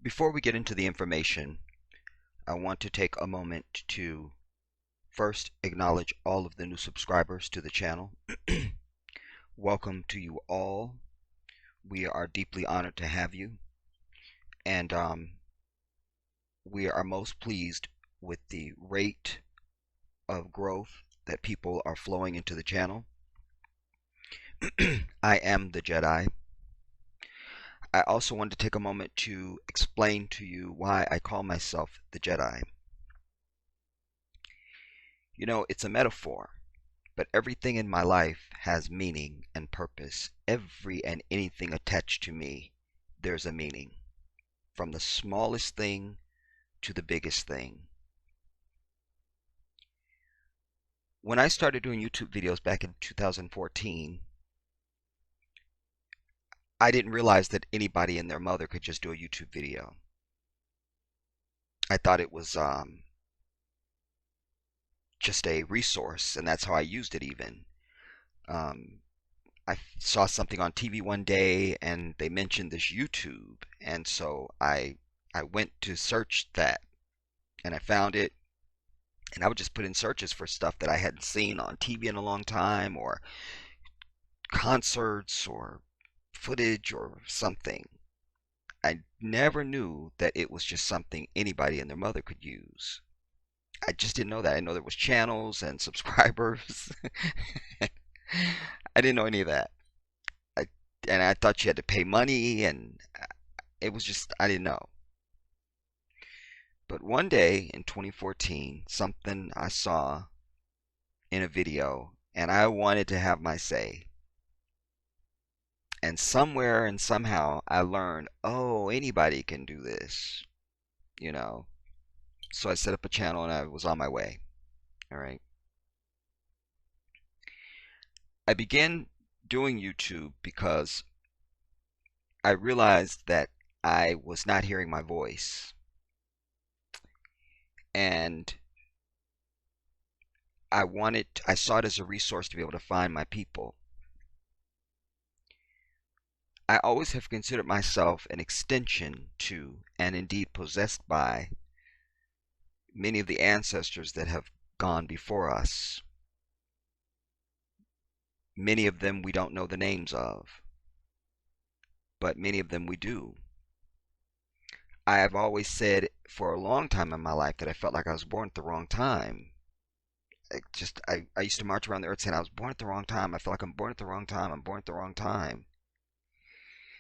Before we get into the information, I want to take a moment to first acknowledge all of the new subscribers to the channel. Welcome to you all. We are deeply honored to have you, and we are most pleased with the rate of growth that people are flowing into the channel. I am the Jedi. I also want to take a moment to explain to you why I call myself the Jedi. You know, it's a metaphor, but everything in my life has meaning and purpose. Every and anything attached to me, there's a meaning. From the smallest thing to the biggest thing. When I started doing YouTube videos back in 2014, I didn't realize that anybody and their mother could just do a YouTube video. I thought it was just a resource, and that's how I used it even. I saw something on TV one day and they mentioned this YouTube, and so I went to search that and I found it, and I would just put in searches for stuff that I hadn't seen on TV in a long time, or concerts or footage or something. I never knew that it was just something anybody and their mother could use. I just didn't know that. I know there was channels and subscribers. I didn't know any of that. I, and I thought you had to pay money, and it was just, I didn't know. But one day in 2014, something I saw in a video, and I wanted to have my say. And somewhere and somehow I learned, oh, anybody can do this, you know. So I set up a channel and I was on my way. All right. I began doing YouTube because I realized that I was not hearing my voice. And I saw it as a resource to be able to find my people. I always have considered myself an extension to, and indeed possessed by, many of the ancestors that have gone before us. Many of them we don't know the names of, but many of them we do. I have always said for a long time in my life that I felt like I was born at the wrong time. I used to march around the earth saying I was born at the wrong time. I feel like I'm born at the wrong time. I'm born at the wrong time.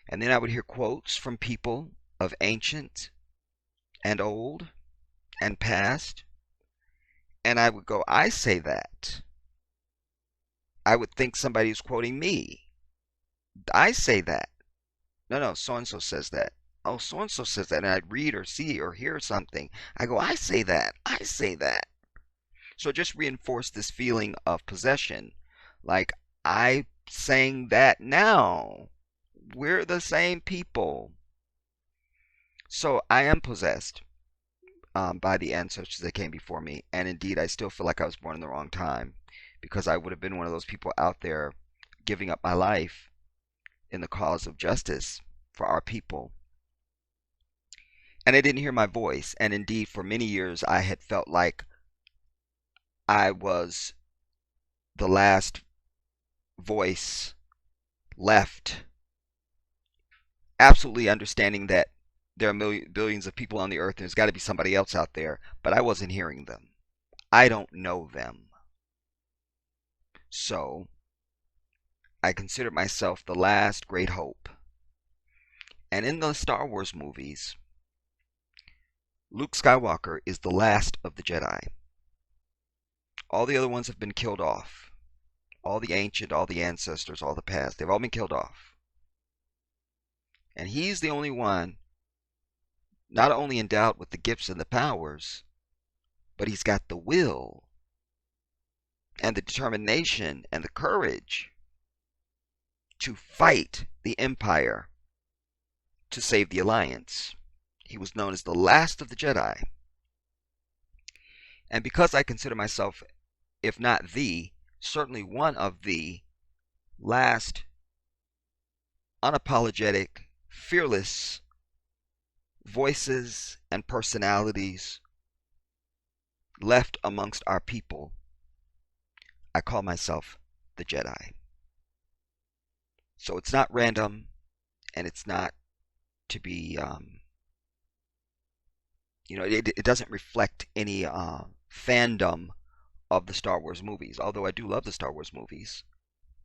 And then I would hear quotes from people of ancient and old and past, and I would go, I say that. I would think somebody was quoting me. I say that. No, so-and-so says that. Oh, so-and-so says that. And I'd read or see or hear something. I go, I say that. I say that. So it just reinforced this feeling of possession. Like, I saying that now. We're the same people. So I am possessed by the ancestors that came before me. And indeed, I still feel like I was born in the wrong time, because I would have been one of those people out there giving up my life in the cause of justice for our people. And I didn't hear my voice. And indeed, for many years, I had felt like I was the last voice left, absolutely understanding that there are billions of people on the earth and there's got to be somebody else out there, but I wasn't hearing them. I don't know them. So I considered myself the last great hope. And in the Star Wars movies, Luke Skywalker is the last of the Jedi. All the other ones have been killed off. All the ancient, all the ancestors, all the past, they've all been killed off. And he's the only one not only endowed with the gifts and the powers, but he's got the will and the determination and the courage to fight the Empire to save the Alliance. He was known as the last of the Jedi. And because I consider myself, if not the, certainly one of the last unapologetic, fearless voices and personalities left amongst our people, I call myself the Jedi. So it's not random, and it's not to be, it doesn't reflect any fandom of the Star Wars movies, although I do love the Star Wars movies,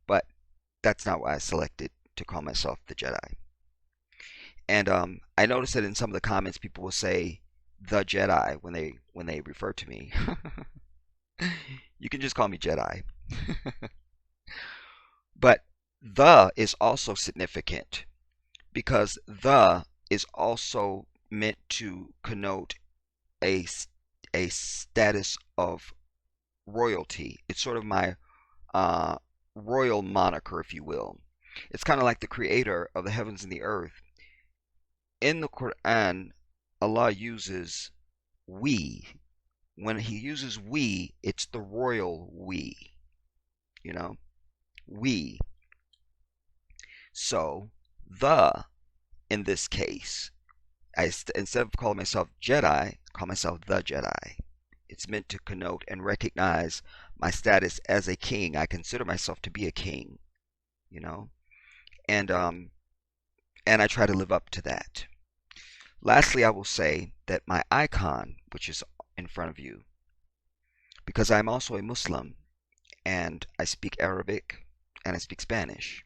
but that's not why I selected to call myself the Jedi. And I noticed that in some of the comments, people will say the Jedi when they refer to me. You can just call me Jedi. But the is also significant because the is also meant to connote a status of royalty. It's sort of my royal moniker, if you will. It's kind of like the creator of the heavens and the earth. In the Quran, Allah uses we. When he uses we, it's the royal we. You know? We. So, the, in this case, instead of calling myself Jedi, I call myself the Jedi. It's meant to connote and recognize my status as a king. I consider myself to be a king, you know, and I try to live up to that. Lastly, I will say that my icon, which is in front of you, because I'm also a Muslim and I speak Arabic and I speak Spanish.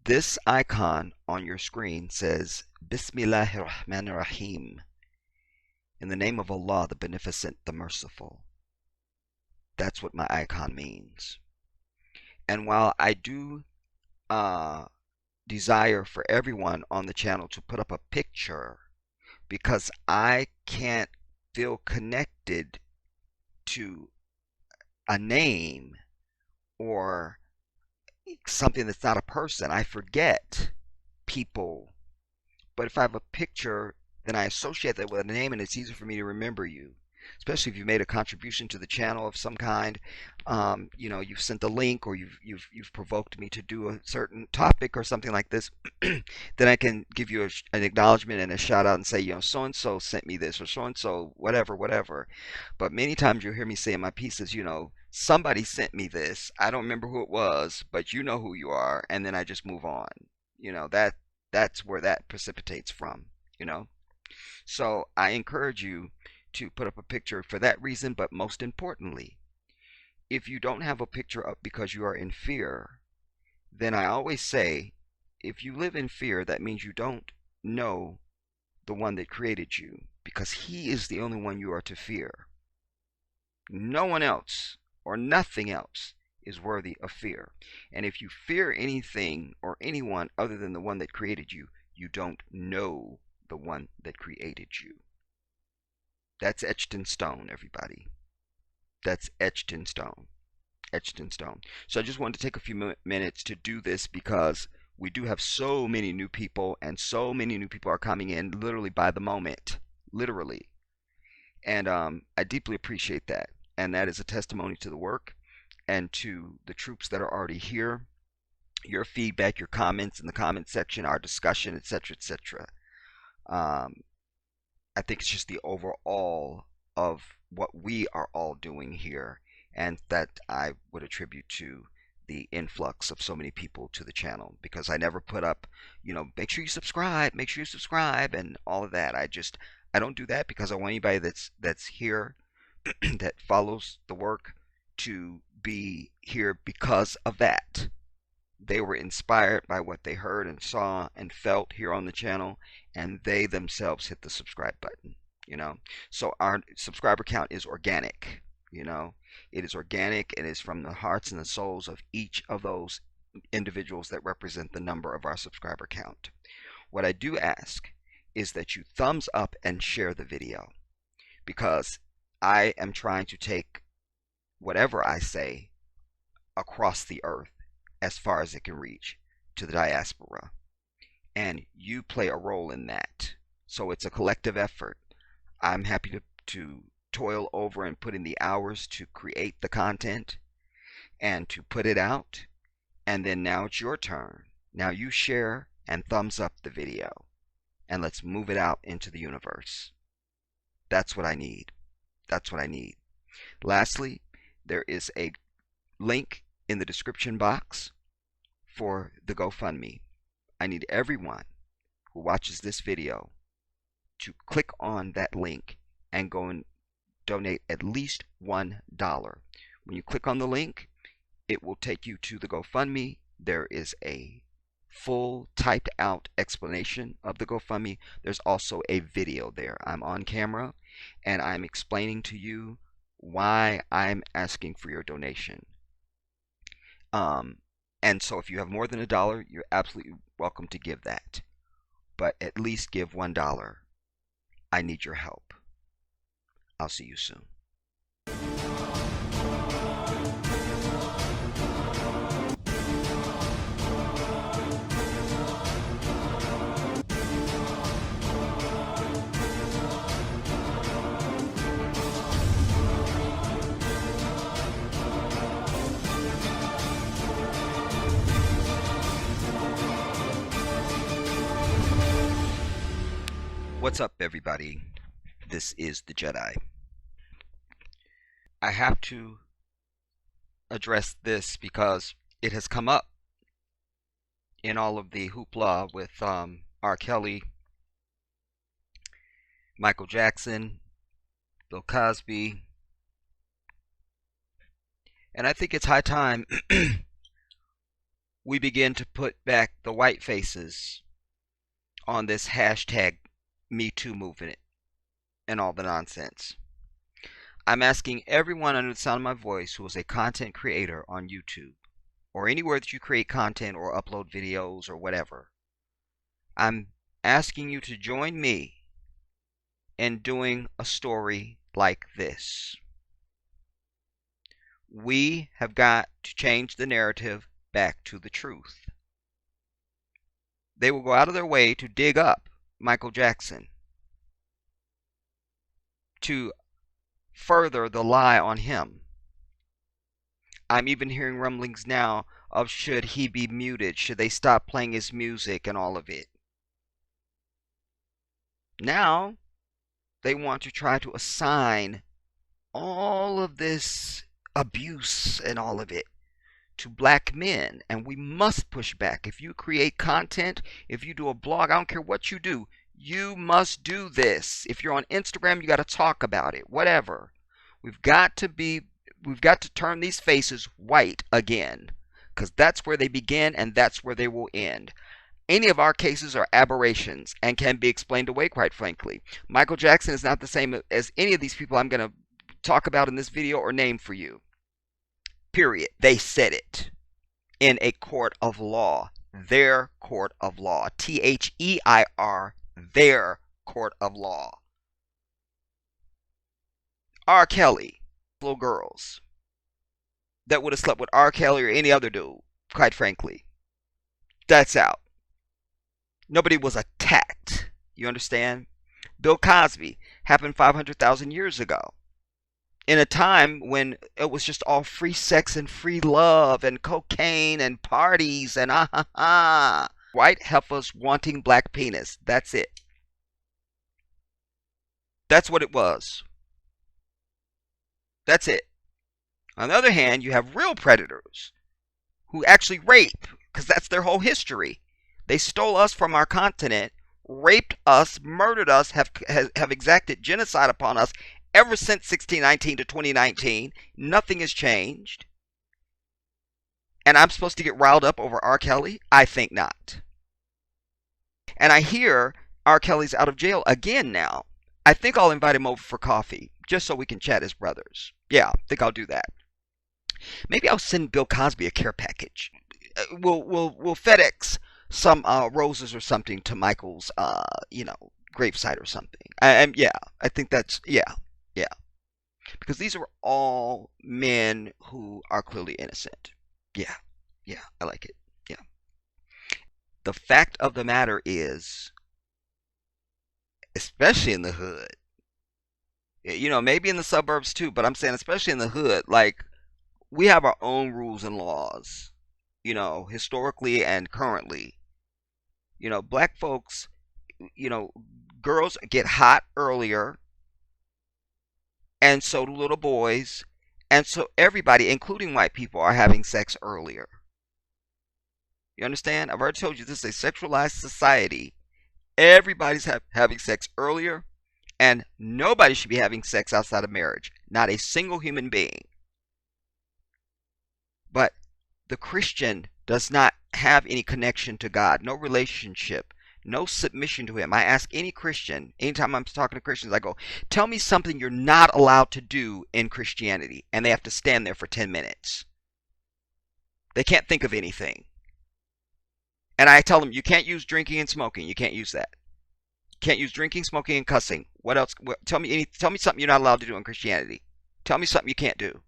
This icon on your screen says Bismillahir Rahmanir Rahim. In the name of Allah, the Beneficent, the Merciful. That's what my icon means. And while I do desire for everyone on the channel to put up a picture, because I can't feel connected to a name or something that's not a person. I forget people. But if I have a picture, then I associate that with a name, and it's easy for me to remember you. Especially if you made a contribution to the channel of some kind, you've sent a link, or you've provoked me to do a certain topic or something like this. Then I can give you an acknowledgement and a shout out and say, so and so sent me this, or so and so whatever. But many times you'll hear me say in my pieces, somebody sent me this. I don't remember who it was, but you know who you are, and then I just move on. That's where that precipitates from. So I encourage you to put up a picture for that reason, but most importantly, if you don't have a picture up because you are in fear, then I always say, if you live in fear, that means you don't know the one that created you, because he is the only one you are to fear. No one else or nothing else is worthy of fear. And if you fear anything or anyone other than the one that created you, you don't know the one that created you. That's etched in stone, everybody. That's etched in stone. Etched in stone. So I just wanted to take a few minutes to do this because we do have so many new people, and so many new people are coming in literally by the moment. Literally. And I deeply appreciate that. And that is a testimony to the work and to the troops that are already here. Your feedback, your comments in the comment section, our discussion, etc., etc. I think it's just the overall of what we are all doing here, and that I would attribute to the influx of so many people to the channel, because I never put up, make sure you subscribe, and all of that. I don't do that because I want anybody that's here that follows the work to be here because of that. They were inspired by what they heard and saw and felt here on the channel, and they themselves hit the subscribe button. So our subscriber count is organic. It is organic. It is from the hearts and the souls of each of those individuals that represent the number of our subscriber count. What I do ask is that you thumbs up and share the video, because I am trying to take whatever I say across the earth as far as it can reach to the diaspora, and you play a role in that. So it's a collective effort. I'm happy to toil over and put in the hours to create the content and to put it out, and then now it's your turn. Now you share and thumbs up the video, and let's move it out into the universe. That's what I need. That's what I need. Lastly, there is a link in the description box for the GoFundMe. I need everyone who watches this video to click on that link and go and donate at least $1. When you click on the link, it will take you to the GoFundMe. There is a full typed out explanation of the GoFundMe. There's also a video there. I'm on camera and I'm explaining to you why I'm asking for your donation. And so if you have more than $1, you're absolutely welcome to give that. But at least give $1. I need your help. I'll see you soon. What's up, everybody? This is the Jedi. I have to address this because it has come up in all of the hoopla with R. Kelly, Michael Jackson, Bill Cosby, and I think it's high time we begin to put back the white faces on this hashtag Me Too movement and all the nonsense. I'm asking everyone under the sound of my voice who is a content creator on YouTube or anywhere that you create content or upload videos or whatever. I'm asking you to join me in doing a story like this. We have got to change the narrative back to the truth. They will go out of their way to dig up Michael Jackson, to further the lie on him. I'm even hearing rumblings now of should he be muted, should they stop playing his music and all of it. Now they want to try to assign all of this abuse and all of it to black men, and we must push back. If you create content, if you do a blog, I don't care what you do, you must do this. If you're on Instagram, you got to talk about it, whatever. We've got to turn these faces white again, because that's where they begin and that's where they will end. Any of our cases are aberrations and can be explained away, quite frankly. Michael Jackson is not the same as any of these people I'm going to talk about in this video or name for you. Period. They said it in a court of law. Their court of law. T-H-E-I-R. Their court of law. R. Kelly. Little girls that would have slept with R. Kelly or any other dude, quite frankly. That's out. Nobody was attacked. You understand? Bill Cosby happened 500,000 years ago, in a time when it was just all free sex and free love and cocaine and parties and white heifers wanting black penis. That's it. That's what it was. That's it. On the other hand, you have real predators who actually rape, because that's their whole history. They stole us from our continent, raped us, murdered us, have exacted genocide upon us ever since 1619 to 2019. Nothing has changed. And I'm supposed to get riled up over R. Kelly? I think not. And I hear R. Kelly's out of jail again now. I think I'll invite him over for coffee, just so we can chat as brothers. Yeah, I think I'll do that. Maybe I'll send Bill Cosby a care package. We'll FedEx some roses or something to Michael's, gravesite or something. Yeah, I think that's, yeah. Because these are all men who are clearly innocent. Yeah, I like it. Yeah. The fact of the matter is, especially in the hood, maybe in the suburbs too, but I'm saying especially in the hood, like, we have our own rules and laws, historically and currently. Black folks, you know, girls get hot earlier, and so do little boys, and so everybody, including white people, are having sex earlier. You understand? I've already told you this is a sexualized society. Everybody's having sex earlier, and nobody should be having sex outside of marriage. Not a single human being. But the Christian does not have any connection to God, no relationship, no submission to Him. I ask any Christian, anytime I'm talking to Christians, I go, tell me something you're not allowed to do in Christianity. And they have to stand there for 10 minutes. They can't think of anything. And I tell them, you can't use drinking and smoking. You can't use that. You can't use drinking, smoking, and cussing. What else? Tell me something you're not allowed to do in Christianity. Tell me something you can't do.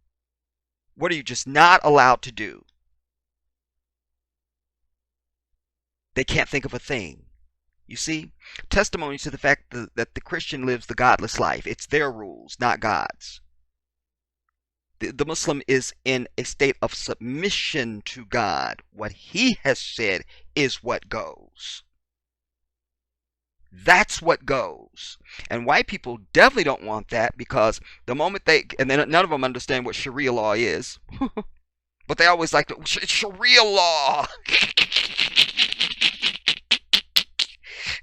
What are you just not allowed to do? They can't think of a thing. You see? Testimony to the fact that the Christian lives the godless life. It's their rules, not God's. The Muslim is in a state of submission to God. What He has said is what goes. That's what goes. And white people definitely don't want that, because the moment and then none of them understand what Sharia law is. But they always like to, Sharia law.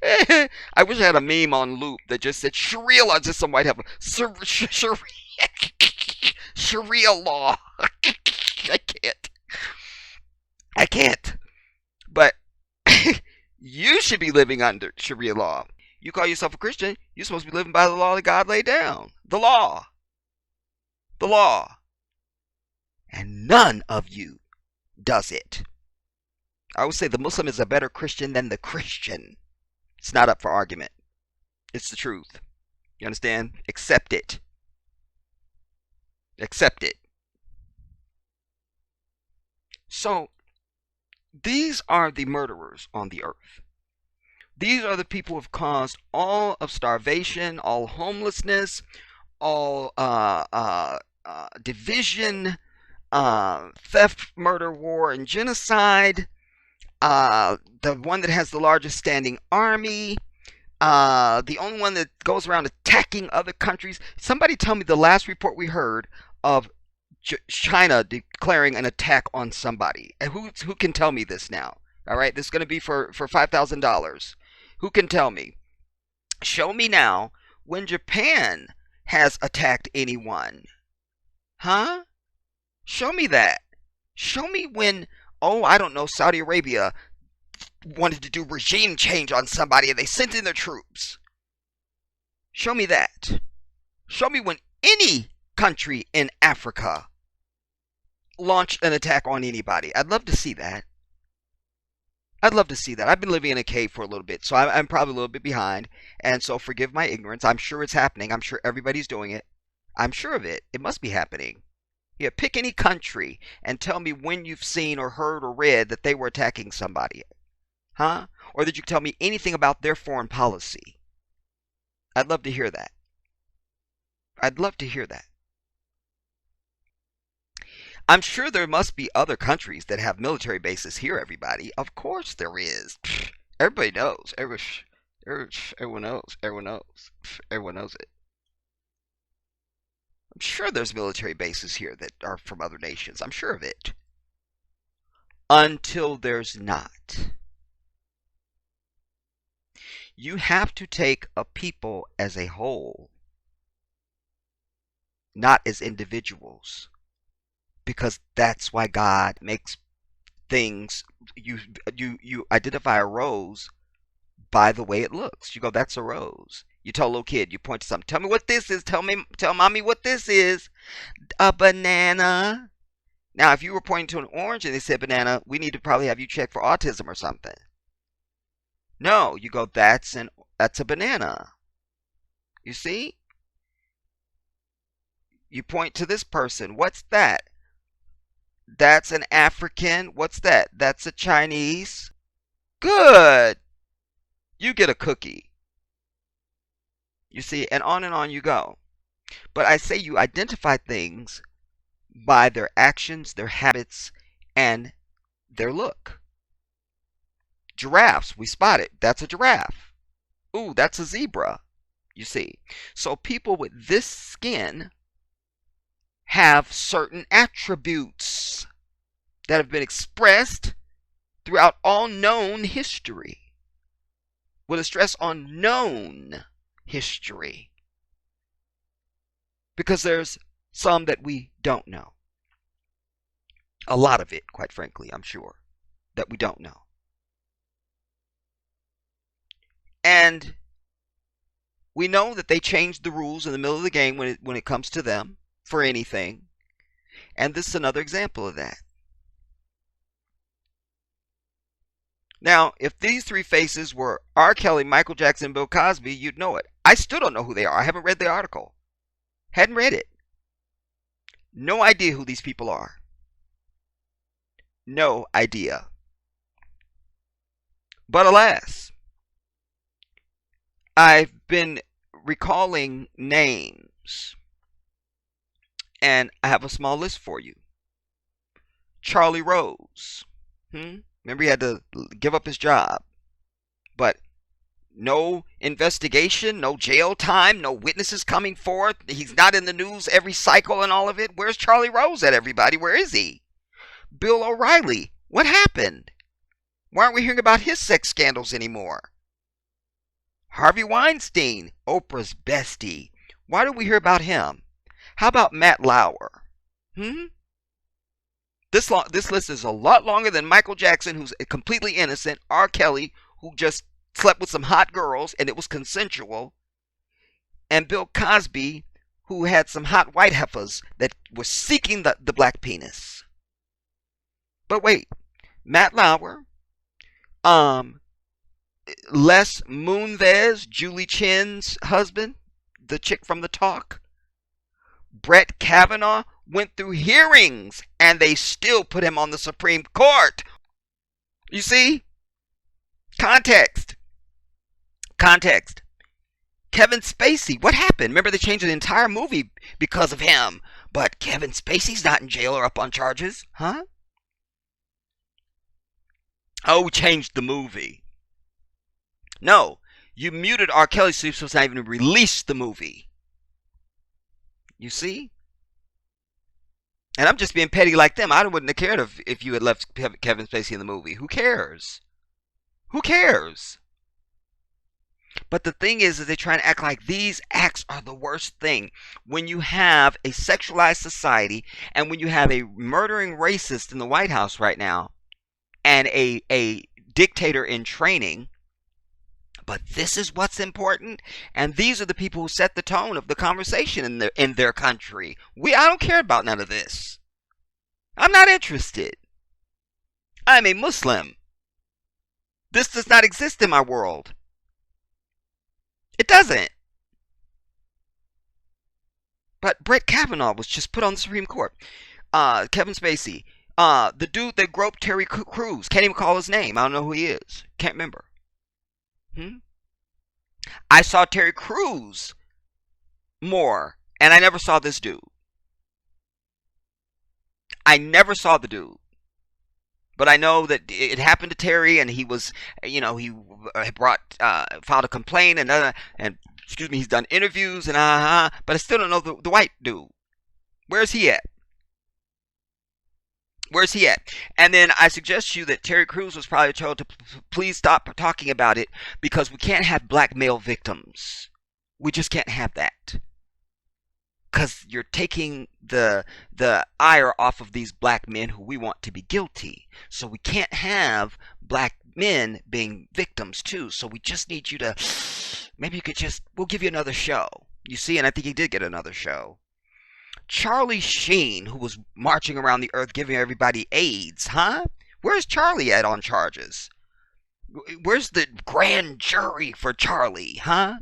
I wish I had a meme on loop that just said Sharia law, just some white have Sharia law. I can't. But you should be living under Sharia law. You call yourself a Christian, you're supposed to be living by the law that God laid down. The law. The law. And none of you does it. I would say the Muslim is a better Christian than the Christian. It's not up for argument. It's the truth. You understand? Accept it. Accept it. So, these are the murderers on the earth. These are the people who have caused all of starvation, all homelessness, all division, theft, murder, war, and genocide. The one that has the largest standing army. The only one that goes around attacking other countries. Somebody tell me the last report we heard of China declaring an attack on somebody. And who can tell me this now? All right, this is going to be for $5,000. Who can tell me? Show me now when Japan has attacked anyone. Huh? Show me that. Show me when, I don't know, Saudi Arabia wanted to do regime change on somebody and they sent in their troops. Show me that. Show me when any country in Africa launched an attack on anybody. I'd love to see that. I'd love to see that. I've been living in a cave for a little bit, so I'm probably a little bit behind. And so forgive my ignorance. I'm sure it's happening. I'm sure everybody's doing it. I'm sure of it. It must be happening. Yeah, pick any country and tell me when you've seen or heard or read that they were attacking somebody. Huh? Or that you tell me anything about their foreign policy. I'd love to hear that. I'd love to hear that. I'm sure there must be other countries that have military bases here, everybody. Of course there is. Everybody knows. Everyone knows. Everyone knows. Everyone knows it. I'm sure there's military bases here that are from other nations. I'm sure of it. Until there's not. You have to take a people as a whole, not as individuals. Because that's why God makes things, you identify a rose by the way it looks. You go, that's a rose. You tell a little kid, you point to something, tell me what this is, tell mommy what this is. A banana. Now, if you were pointing to an orange and they said banana, we need to probably have you check for autism or something. No, you go, that's a banana. You see? You point to this person, what's that? That's an African. What's that? That's a Chinese. Good. You get a cookie. You see, and on you go. But I say you identify things by their actions, their habits, and their look. Giraffes, we spotted. That's a giraffe. Ooh, that's a zebra, you see. So people with this skin have certain attributes that have been expressed throughout all known history, with a stress on known history, because there's some that we don't know. A lot of it, quite frankly, I'm sure, that we don't know. And we know that they changed the rules in the middle of the game when it comes to them for anything. And this is another example of that. Now, if these three faces were R. Kelly, Michael Jackson, Bill Cosby, you'd know it. I still don't know who they are. I haven't read the article. Hadn't read it. No idea who these people are. No idea. But alas, I've been recalling names, and I have a small list for you. Charlie Rose. Remember, he had to give up his job, but no investigation, no jail time, no witnesses coming forth. He's not in the news every cycle and all of it. Where's Charlie Rose at, everybody? Where is he? Bill O'Reilly. What happened? Why aren't we hearing about his sex scandals anymore? Harvey Weinstein, Oprah's bestie. Why don't we hear about him? How about Matt Lauer? This list is a lot longer than Michael Jackson, who's completely innocent, R. Kelly, who just slept with some hot girls and it was consensual, and Bill Cosby, who had some hot white heifers that were seeking the black penis. But wait, Matt Lauer, Les Moonves, Julie Chen's husband, the chick from The Talk, Brett Kavanaugh, went through hearings and they still put him on the Supreme Court. You see? Context. Kevin Spacey, what happened? Remember, they changed the entire movie because of him. But Kevin Spacey's not in jail or up on charges, huh? Oh, we changed the movie. No, you muted R. Kelly so he was not even release the movie. You see? And I'm just being petty like them. I wouldn't have cared if you had left Kevin Spacey in the movie. Who cares? Who cares? But the thing is they try and act like these acts are the worst thing. When you have a sexualized society and when you have a murdering racist in the White House right now and a dictator in training, but this is what's important, and these are the people who set the tone of the conversation in their country. I don't care about none of this. I'm not interested. I'm a Muslim. This does not exist in my world. It doesn't. But Brett Kavanaugh was just put on the Supreme Court. Kevin Spacey. The dude that groped Terry Crews. Can't even call his name. I don't know who he is. Can't remember. I saw Terry Crews more, and I never saw this dude. I never saw the dude. But I know that it happened to Terry, and he was, he filed a complaint, and excuse me, he's done interviews, and but I still don't know the white dude. Where's he at? Where's he at? And then I suggest to you that Terry Crews was probably told to please stop talking about it because we can't have black male victims. We just can't have that. Because you're taking the ire off of these black men who we want to be guilty. So we can't have black men being victims too. So we just need you to, maybe you could we'll give you another show. You see, and I think he did get another show. Charlie Sheen, who was marching around the earth giving everybody AIDS, huh? Where's Charlie at on charges? Where's the grand jury for Charlie, huh?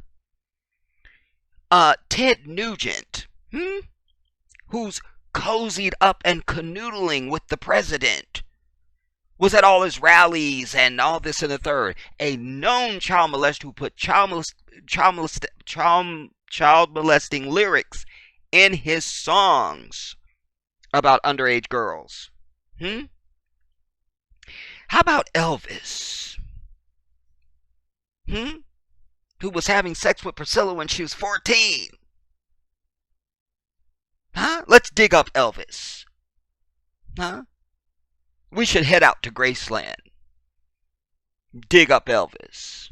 Ted Nugent, who's cozied up and canoodling with the president, was at all his rallies and all this and the third. A known child molester who put child molesting lyrics in his songs about underage girls. How about Elvis? who was having sex with Priscilla when she was 14. Huh? Let's dig up Elvis. Huh? We should head out to Graceland. Dig up Elvis.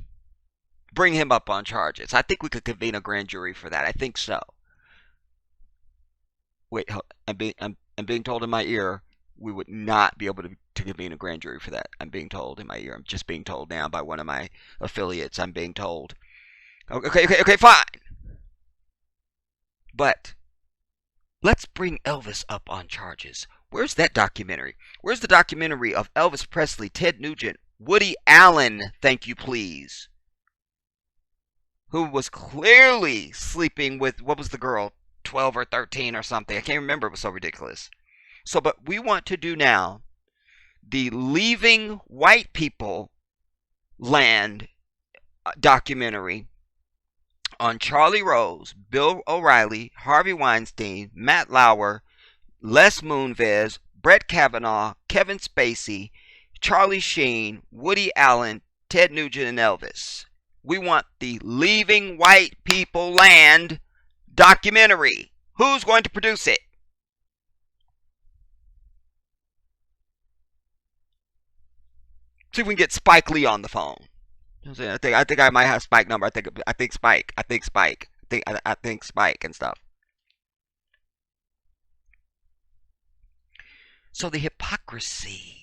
Bring him up on charges. I think we could convene a grand jury for that. I think so. Wait, I'm being told in my ear we would not be able to convene a grand jury for that. I'm being told in my ear. I'm just being told now by one of my affiliates. I'm being told. Okay, fine. But let's bring Elvis up on charges. Where's that documentary? Where's the documentary of Elvis Presley, Ted Nugent, Woody Allen, thank you please, who was clearly sleeping with, what was the girl, 12 or 13 or something? I can't remember. It was so ridiculous. So, but we want to do now the Leaving White People Land documentary on Charlie Rose, Bill O'Reilly, Harvey Weinstein, Matt Lauer, Les Moonves, Brett Kavanaugh, Kevin Spacey, Charlie Sheen, Woody Allen, Ted Nugent, and Elvis. We want the Leaving White People Land documentary. Who's going to produce it? See if we can get Spike Lee on the phone. I think I might have Spike number. I think Spike. I think Spike and stuff. So the hypocrisy.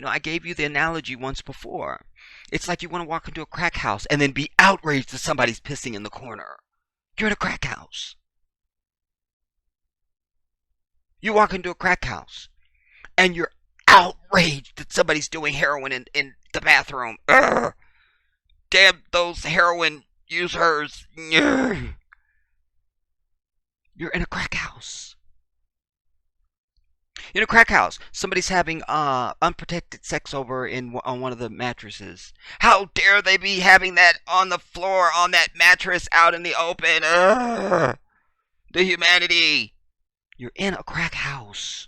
I gave you the analogy once before. It's like you want to walk into a crack house and then be outraged that somebody's pissing in the corner. You're in a crack house. You walk into a crack house and you're outraged that somebody's doing heroin in the bathroom. Urgh. Damn those heroin users. Urgh. You're in a crack house. In a crack house, somebody's having unprotected sex over on one of the mattresses. How dare they be having that on the floor, on that mattress, out in the open? Urgh. The humanity. You're in a crack house.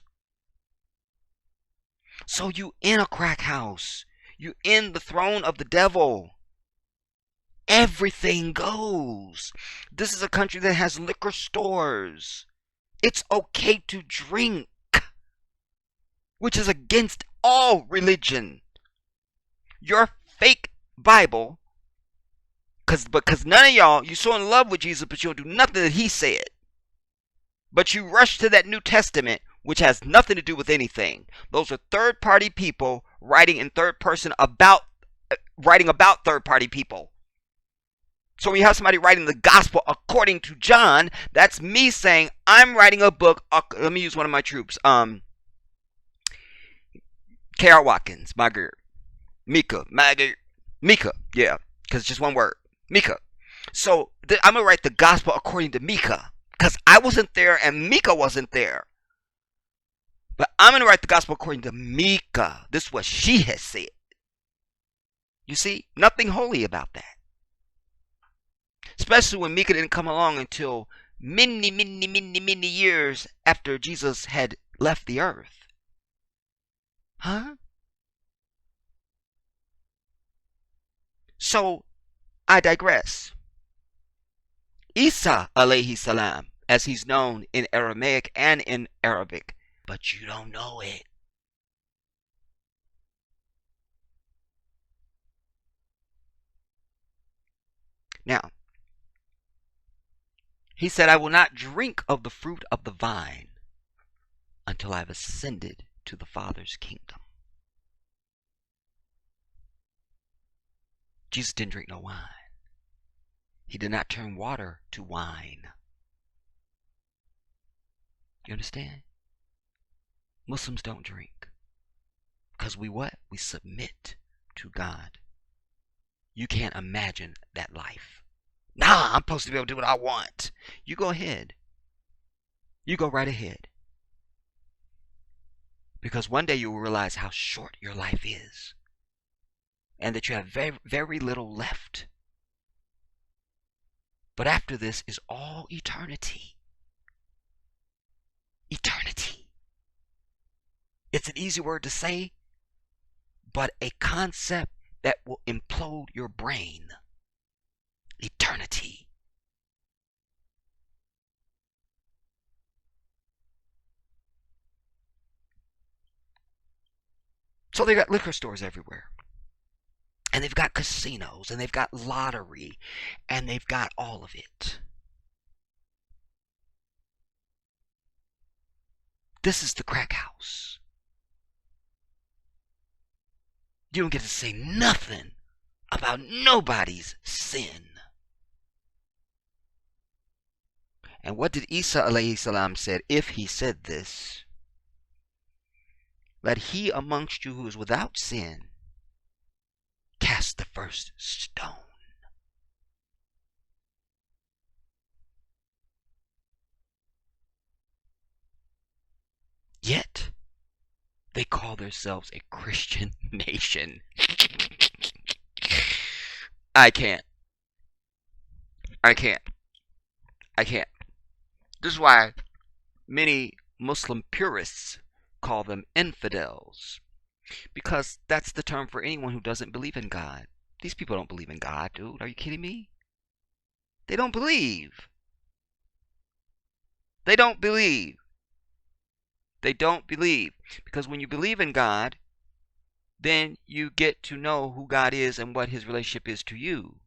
So you in a crack house. You in the throne of the devil. Everything goes. This is a country that has liquor stores. It's okay to drink, which is against all religion. Your fake Bible, because none of y'all, you're so in love with Jesus, but you don't do nothing that he said. But you rush to that New Testament, which has nothing to do with anything. Those are third-party people writing in third person writing about third-party people. So when you have somebody writing the gospel according to John, that's me saying I'm writing a book. Let me use one of my troops. K.R. Watkins, Margaret, Mika, yeah, because it's just one word, Mika. So I'm gonna write the gospel according to Mika, because I wasn't there and Mika wasn't there. But I'm gonna write the gospel according to Mika. This is what she has said. You see, nothing holy about that. Especially when Mika didn't come along until many years after Jesus had left the earth. Huh? So, I digress. Isa alayhi salam, as he's known in Aramaic and in Arabic, but you don't know it. Now, he said, I will not drink of the fruit of the vine until I have ascended to the Father's kingdom. Jesus didn't drink no wine. He did not turn water to wine. You understand? Muslims don't drink. Because we what? We submit to God. You can't imagine that life. Nah, I'm supposed to be able to do what I want. You go ahead. You go right ahead. Because one day you will realize how short your life is. And that you have very, very little left. But after this is all eternity. Eternity. It's an easy word to say, but a concept that will implode your brain. Eternity. So they got liquor stores everywhere. And they've got casinos, and they've got lottery, and they've got all of it. This is the crack house. You don't get to say nothing about nobody's sin. And what did Isa alayhi salam said? If he said this, let he amongst you who is without sin cast the first stone. Yet, they call themselves a Christian nation. I can't. I can't. I can't. This is why many Muslim purists call them infidels. Because that's the term for anyone who doesn't believe in God. These people don't believe in God, dude. Are you kidding me? They don't believe. They don't believe. They don't believe. Because when you believe in God, then you get to know who God is and what his relationship is to you.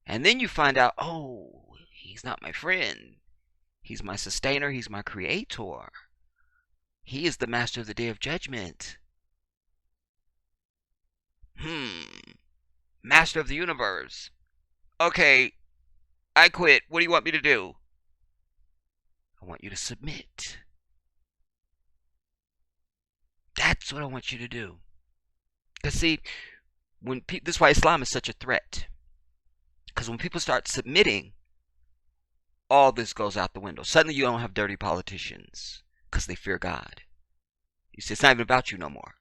And then you find out, oh, he's not my friend. He's my sustainer. He's my creator. He is the master of the day of judgment. Master of the universe. Okay, I quit. What do you want me to do? I want you to submit. That's what I want you to do. Because see, this is why Islam is such a threat. Because when people start submitting, all this goes out the window. Suddenly you don't have dirty politicians because they fear God. You see, it's not even about you no more.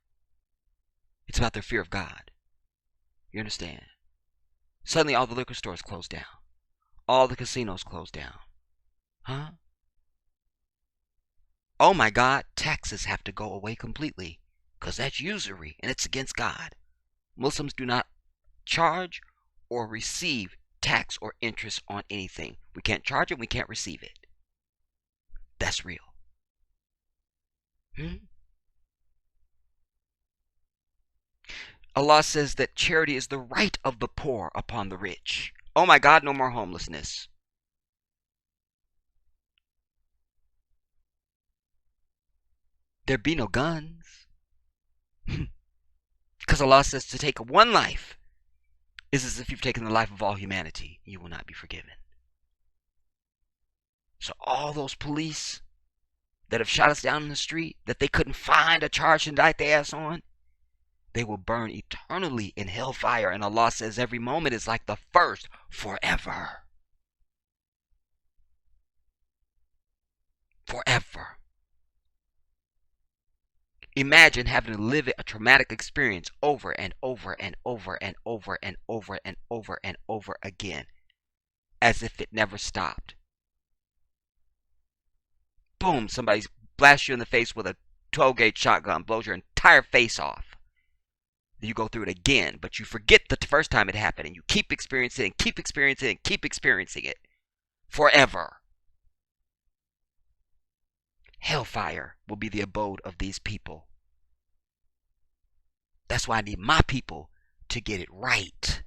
It's about their fear of God. You understand? Suddenly all the liquor stores close down. All the casinos close down. Huh? Oh my God, taxes have to go away completely. Because that's usury and it's against God. Muslims do not charge or receive tax or interest on anything. We can't charge it, we can't receive it. That's real. Allah says that charity is the right of the poor upon the rich. Oh my God, no more homelessness. There be no guns. Because Allah says to take one life is as if you've taken the life of all humanity. You will not be forgiven. So all those police that have shot us down in the street, that they couldn't find a charge to indict their ass on, they will burn eternally in hellfire. And Allah says every moment is like the first forever. Forever. Imagine having to live a traumatic experience over and over and over and over and over and over and over again, as if it never stopped. Boom, somebody blasts you in the face with a 12-gauge shotgun, blows your entire face off. You go through it again, but you forget the first time it happened, and you keep experiencing it, and keep experiencing it, and keep experiencing it. Forever. Hellfire will be the abode of these people. That's why I need my people to get it right.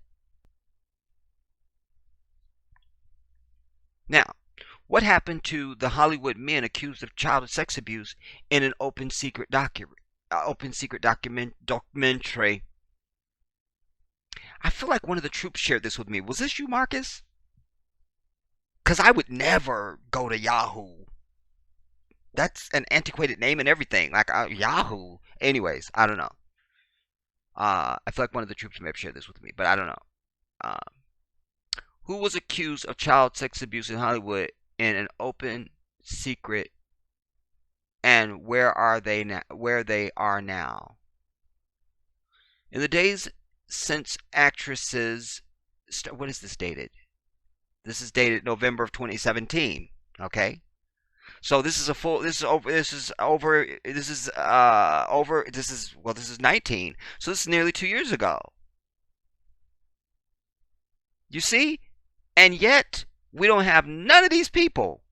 Now, what happened to the Hollywood men accused of child sex abuse in an open secret documentary? I feel like one of the troops shared this with me. Was this you, Marcus? Because I would never go to Yahoo. That's an antiquated name and everything. Like Yahoo. Anyways, I don't know. I feel like one of the troops may have shared this with me, but I don't know. Who was accused of child sex abuse in Hollywood in an open secret, and where are they now? Where they are now? In the days since actresses, what is this dated? This is dated November of 2017. Okay, so this is over. This is 19. So this is nearly 2 years ago. You see, And yet, we don't have none of these people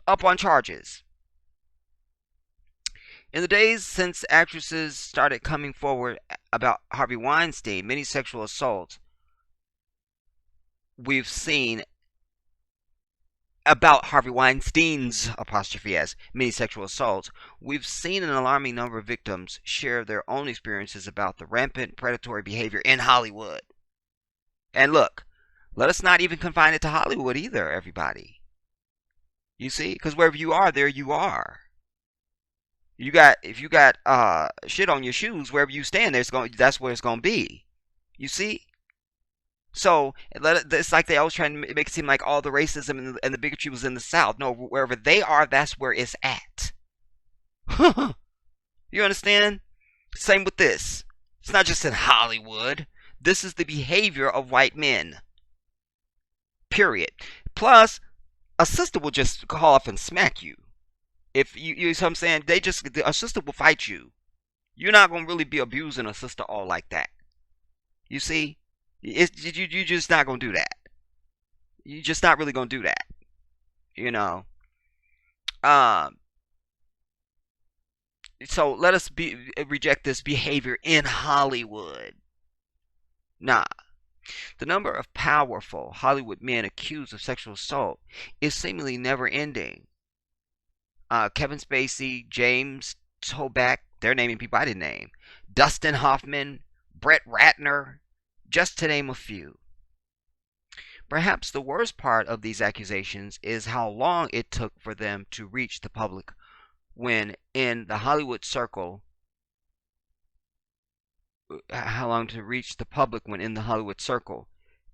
up on charges. In the days since actresses started coming forward about Harvey Weinstein, many sexual assaults we've seen about Harvey Weinstein's apostrophe s many sexual assaults, we've seen an alarming number of victims share their own experiences about the rampant predatory behavior in Hollywood. And look, let us not even confine it to Hollywood either, everybody. You see, because wherever you are, there you are. If you got shit on your shoes, wherever you stand, that's where it's gonna be. You see. So it's like they always try to make it seem like all the racism and the bigotry was in the South. No, wherever they are, that's where it's at. You understand? Same with this. It's not just in Hollywood. This is the behavior of white men. Period. Plus, a sister will just call up and smack you. If you know what I'm saying, a sister will fight you. You're not gonna really be abusing a sister all like that. You see, you just not gonna do that. You're just not really gonna do that. You know. So let us reject this behavior in Hollywood. Nah. The number of powerful Hollywood men accused of sexual assault is seemingly never ending. Kevin Spacey, James Toback, they're naming people I didn't name. Dustin Hoffman, Brett Ratner, just to name a few. Perhaps the worst part of these accusations is how long it took for them to reach the public when in the Hollywood circle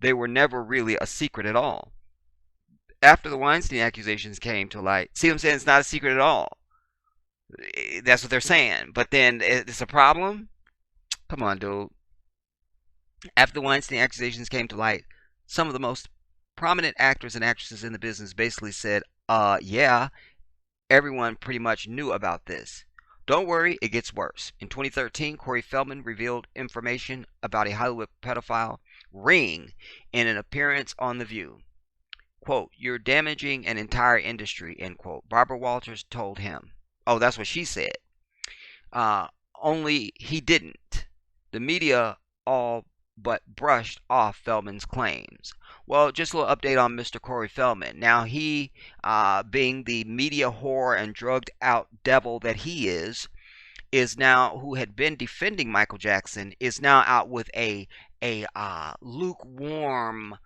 they were never really a secret at all. After the Weinstein accusations came to light, see what I'm saying? It's not a secret at all. That's what they're saying. But then it's a problem? Come on, dude. After the Weinstein accusations came to light, some of the most prominent actors and actresses in the business basically said, yeah, everyone pretty much knew about this. Don't worry, it gets worse. In 2013, Corey Feldman revealed information about a Hollywood pedophile ring in an appearance on The View. Quote, you're damaging an entire industry, end quote. Barbara Walters told him. Oh, that's what she said. Only he didn't. The media all but brushed off Feldman's claims. Well, just a little update on Mr. Corey Feldman. Now he, being the media whore and drugged out devil that he is now, who had been defending Michael Jackson, is now out with a lukewarm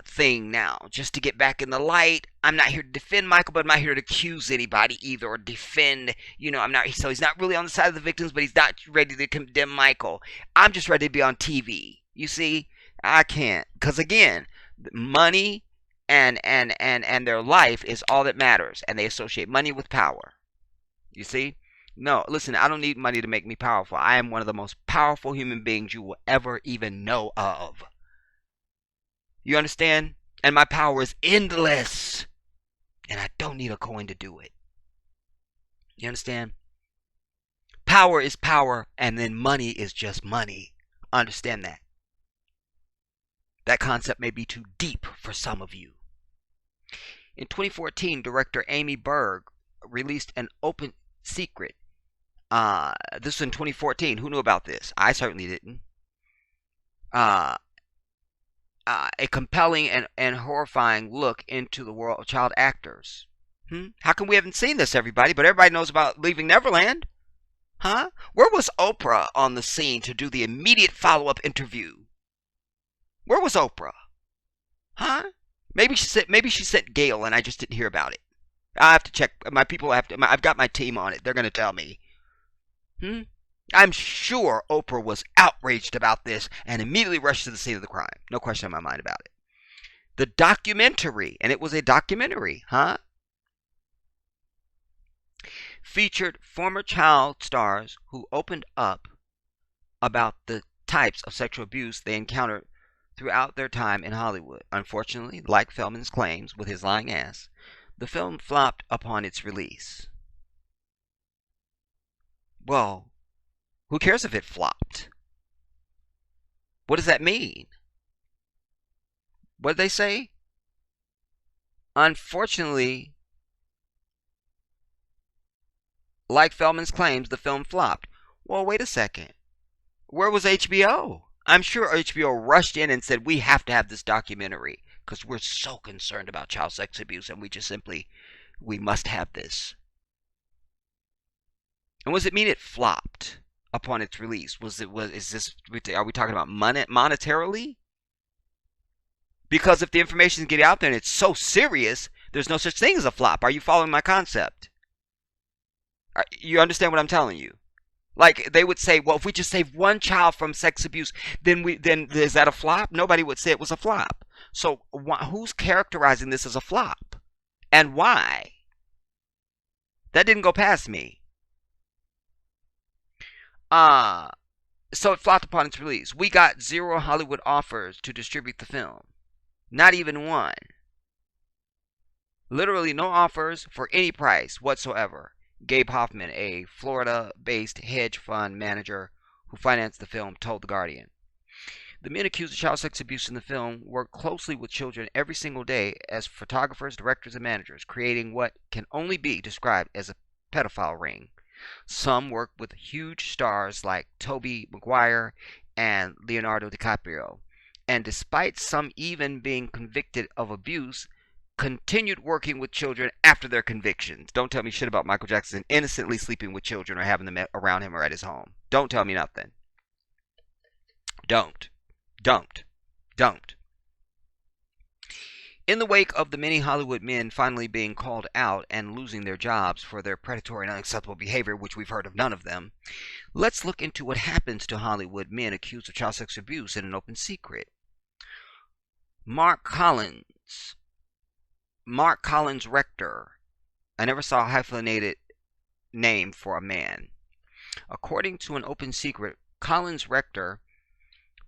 thing now, just to get back in the light. I'm not here to defend Michael, but I'm not here to accuse anybody either or defend. I'm not. So he's not really on the side of the victims, but he's not ready to condemn Michael. I'm just ready to be on TV. You see, I can't, because again, money and their life is all that matters, and they associate money with power. You see. No, listen, I don't need money to make me powerful. I am one of the most powerful human beings you will ever even know of. You understand? And my power is endless. And I don't need a coin to do it. You understand? Power is power, and then money is just money. Understand that. That concept may be too deep for some of you. In 2014, director Amy Berg released an open secret. This was in 2014. Who knew about this? I certainly didn't. A compelling and horrifying look into the world of child actors. How come we haven't seen this, everybody? But everybody knows about Leaving Neverland. Huh? Where was Oprah on the scene to do the immediate follow-up interview? Where was Oprah? Huh? Maybe she sent Gail and I just didn't hear about it. I have to check. My people I've got my team on it. They're going to tell me. I'm sure Oprah was outraged about this and immediately rushed to the scene of the crime. No question in my mind about it. The documentary, and it was a documentary, featured former child stars who opened up about the types of sexual abuse they encountered throughout their time in Hollywood. Unfortunately, like Feldman's claims with his lying ass, the film flopped upon its release. Well, who cares if it flopped? What does that mean? What did they say? Unfortunately, like Feldman's claims, the film flopped. Well, wait a second. Where was HBO? I'm sure HBO rushed in and said, we have to have this documentary because we're so concerned about child sex abuse and we must have this. And what does it mean it flopped upon its release? Are we talking about monetarily? Because if the information is getting out there and it's so serious, there's no such thing as a flop. Are you following my concept? You understand what I'm telling you? Like they would say, well, if we just save one child from sex abuse, then is that a flop? Nobody would say it was a flop. So who's characterizing this as a flop, and why? That didn't go past me. So it flopped upon its release. We got 0 Hollywood offers to distribute the film. Not even one. Literally no offers for any price whatsoever. Gabe Hoffman, a Florida-based hedge fund manager who financed the film, told The Guardian. The men accused of child sex abuse in the film work closely with children every single day as photographers, directors, and managers, creating what can only be described as a pedophile ring. Some work with huge stars like Tobey Maguire and Leonardo DiCaprio, and despite some even being convicted of abuse, continued working with children after their convictions. Don't tell me shit about Michael Jackson innocently sleeping with children or having them around him or at his home. Don't tell me nothing. Don't. In the wake of the many Hollywood men finally being called out and losing their jobs for their predatory and unacceptable behavior, which we've heard of none of them, let's look into what happens to Hollywood men accused of child sex abuse in an open secret. Mark Collins Rector. I never saw a hyphenated name for a man. According to an open secret, Collins Rector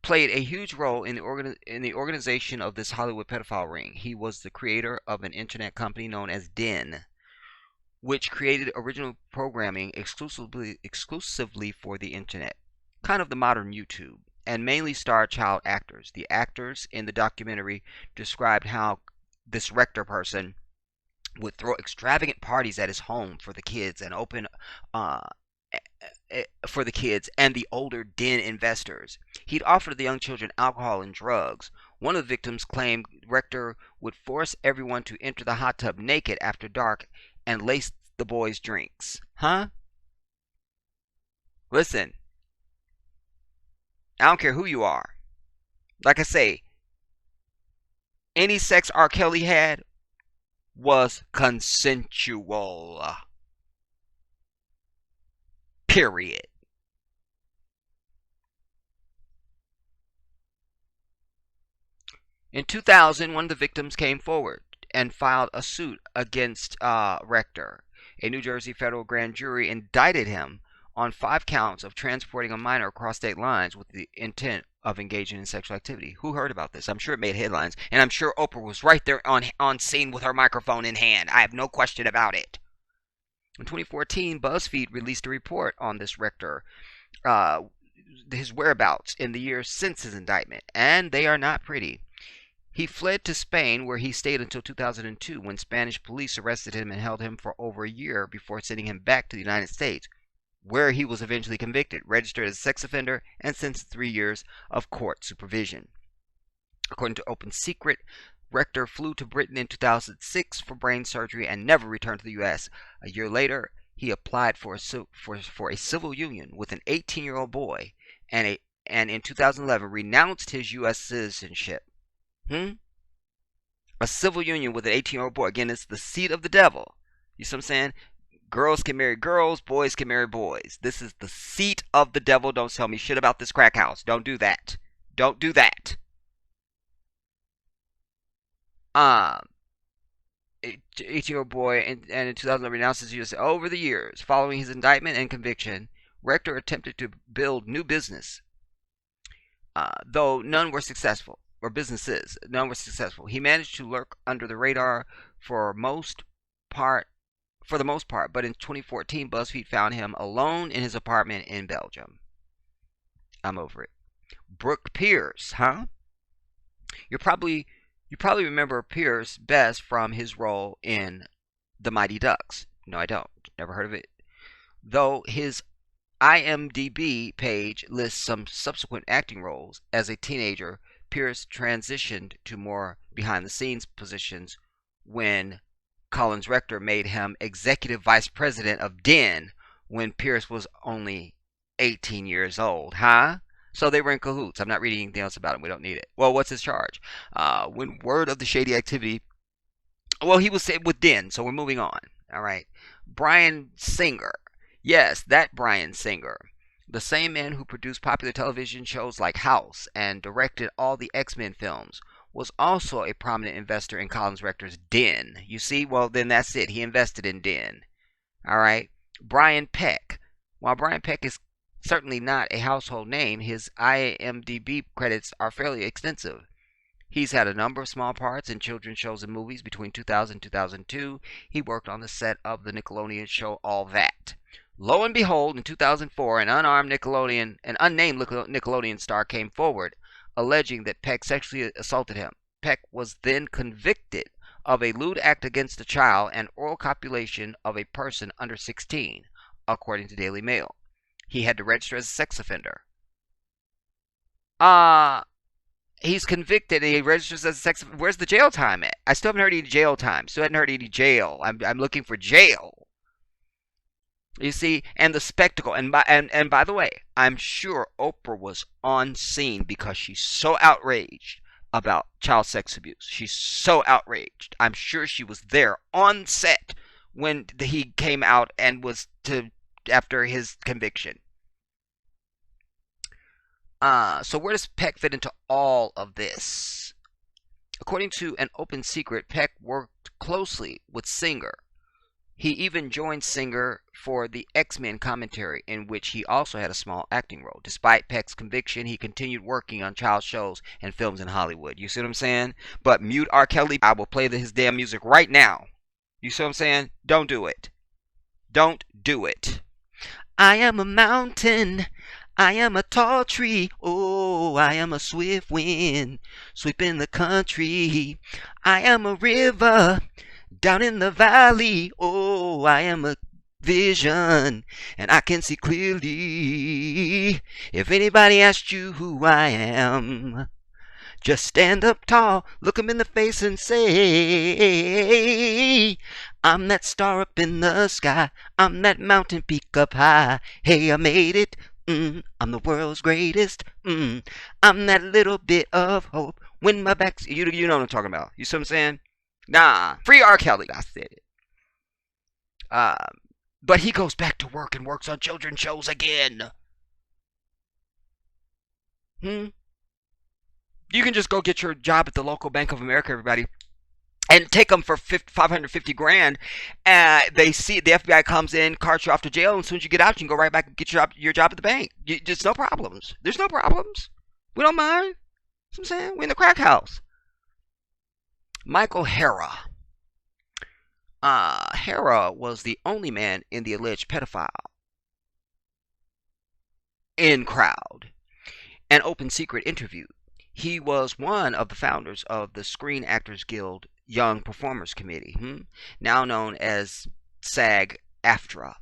played a huge role in the organization of this Hollywood pedophile ring. He was the creator of an internet company known as Den, which created original programming exclusively for the internet, kind of the modern YouTube, and mainly starred child actors. The actors in the documentary described how this Rector person would throw extravagant parties at his home for the kids and for the kids and the older Den investors. He'd offer the young children alcohol and drugs. One of the victims claimed Rector would force everyone to enter the hot tub naked after dark and lace the boys' drinks. Huh? Listen, I don't care who you are. Like I say, any sex R. Kelly had was consensual. Period. In 2000, one of the victims came forward and filed a suit against Rector. A New Jersey federal grand jury indicted him on 5 counts of transporting a minor across state lines with the intent of engaging in sexual activity. Who heard about this? I'm sure it made headlines, and I'm sure Oprah was right there on scene with her microphone in hand. I have no question about it. In 2014, BuzzFeed released a report on this Rector, his whereabouts in the years since his indictment, and they are not pretty. He fled to Spain, where he stayed until 2002, when Spanish police arrested him and held him for over a year before sending him back to the United States, where he was eventually convicted, registered as a sex offender, and sentenced to 3 years of court supervision. According to Open Secret, Rector flew to Britain in 2006 for brain surgery and never returned to the U.S. A year later, he applied for a civil union with an 18-year-old boy, and in 2011 renounced his U.S. citizenship. A civil union with an 18-year-old boy. Again, it's the seat of the devil. You see what I'm saying? Girls can marry girls, boys can marry boys. This is the seat of the devil. Don't tell me shit about this crack house. Don't do that. Don't do that. 18-year-old boy, and in 2011 renounced his U.S. Over the years, following his indictment and conviction, Rector attempted to build new business, though none were successful, or businesses, none were successful. He managed to lurk under the radar for the most part, but in 2014, BuzzFeed found him alone in his apartment in Belgium. I'm over it. Brooke Pierce, huh? You're You probably remember Pierce best from his role in The Mighty Ducks. No, I don't. Never heard of it. Though his IMDb page lists some subsequent acting roles. As a teenager, Pierce transitioned to more behind the scenes positions when Collins Rector made him executive vice president of Den when Pierce was only 18 years old. Huh? So they were in cahoots. I'm not reading anything else about him. We don't need it. Well, what's his charge? When word of the shady activity. Well, he was with Den, so we're moving on. All right. Bryan Singer. Yes, that Bryan Singer. The same man who produced popular television shows like House and directed all the X-Men films was also a prominent investor in Collins Rector's Den. You see? Well, then that's it. He invested in Den. All right. Brian Peck. While Brian Peck is certainly not a household name, his IMDb credits are fairly extensive. He's had a number of small parts in children's shows and movies. Between 2000 and 2002, he worked on the set of the Nickelodeon show All That. Lo and behold, in 2004, an unnamed Nickelodeon star came forward, alleging that Peck sexually assaulted him. Peck was then convicted of a lewd act against a child and oral copulation of a person under 16, according to Daily Mail. He had to register as a sex offender. He's convicted and he registers as a sex offender. Where's the jail time at? I still haven't heard any jail time. Still haven't heard any jail. I'm looking for jail. You see, and the spectacle, and by the way, I'm sure Oprah was on scene because she's so outraged about child sex abuse. She's so outraged. I'm sure she was there on set when he came out and was after his conviction. So where does Peck fit into all of this? According to an open secret, Peck worked closely with Singer. He even joined Singer for the X-Men commentary, in which he also had a small acting role. Despite Peck's conviction, he continued working on child shows and films in Hollywood. You see what I'm saying? But mute R. Kelly. I will play his damn music right now. You see what I'm saying? Don't do it. Don't do it. I am a mountain. I am a tall tree. Oh, I am a swift wind sweeping the country. I am a river down in the valley. Oh, I am a vision and I can see clearly. If anybody asks you who I am, just stand up tall, look 'em in the face and say, I'm that star up in the sky. I'm that mountain peak up high. Hey, I made it. I'm the world's greatest. I'm that little bit of hope when my back's... You know what I'm talking about. You see what I'm saying? Nah. Free R. Kelly. I said it. But he goes back to work and works on children's shows again. You can just go get your job at the local Bank of America, everybody, and take them for $550 grand. They see the FBI comes in, carts you off to jail, and as soon as you get out, you can go right back and get your job at the bank. Just no problems. There's no problems. We don't mind. You know what I'm saying? We're in the crack house. Michael Hara. Hara was the only man in the alleged pedophile in crowd. An open secret interview. He was one of the founders of the Screen Actors Guild Young Performers Committee, now known as SAG-AFTRA.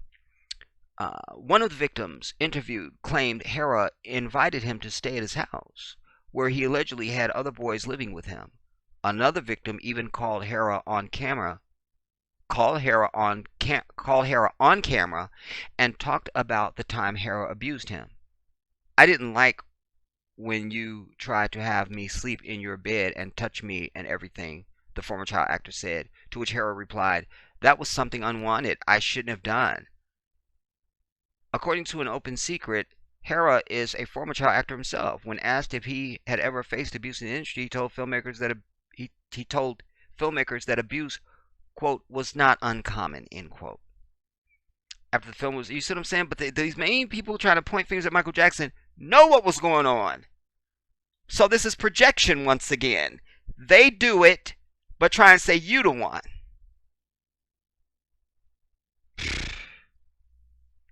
One of the victims interviewed claimed Hara invited him to stay at his house, where he allegedly had other boys living with him. Another victim even called Hara on camera and talked about the time Hara abused him. I didn't like when you tried to have me sleep in your bed and touch me and everything, the former child actor said, to which Hara replied, that was something unwanted I shouldn't have done. According to an open secret, Hara is a former child actor himself. When asked if he had ever faced abuse in the industry, he told filmmakers that abuse, quote, was not uncommon, end quote. After the film was, you see what I'm saying? But these main people trying to point fingers at Michael Jackson know what was going on. So this is projection once again. They do it, but try and say you the one.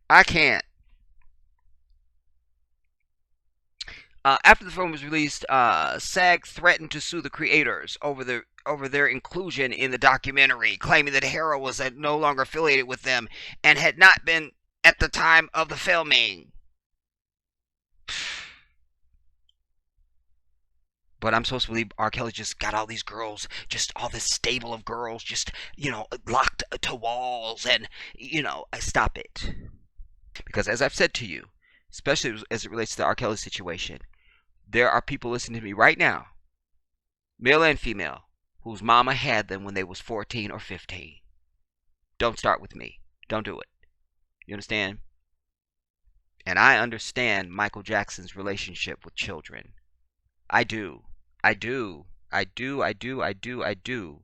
I can't. After the film was released, SAG threatened to sue the creators over their inclusion in the documentary, claiming that Hera was no longer affiliated with them and had not been at the time of the filming. But I'm supposed to believe R. Kelly just got all these girls, just all this stable of girls, just, locked to walls, and, stop it. Because as I've said to you, especially as it relates to the R. Kelly situation, there are people listening to me right now, male and female, whose mama had them when they was 14 or 15. Don't start with me. Don't do it. You understand? And I understand Michael Jackson's relationship with children. I do. I do. I do. I do. I do. I do.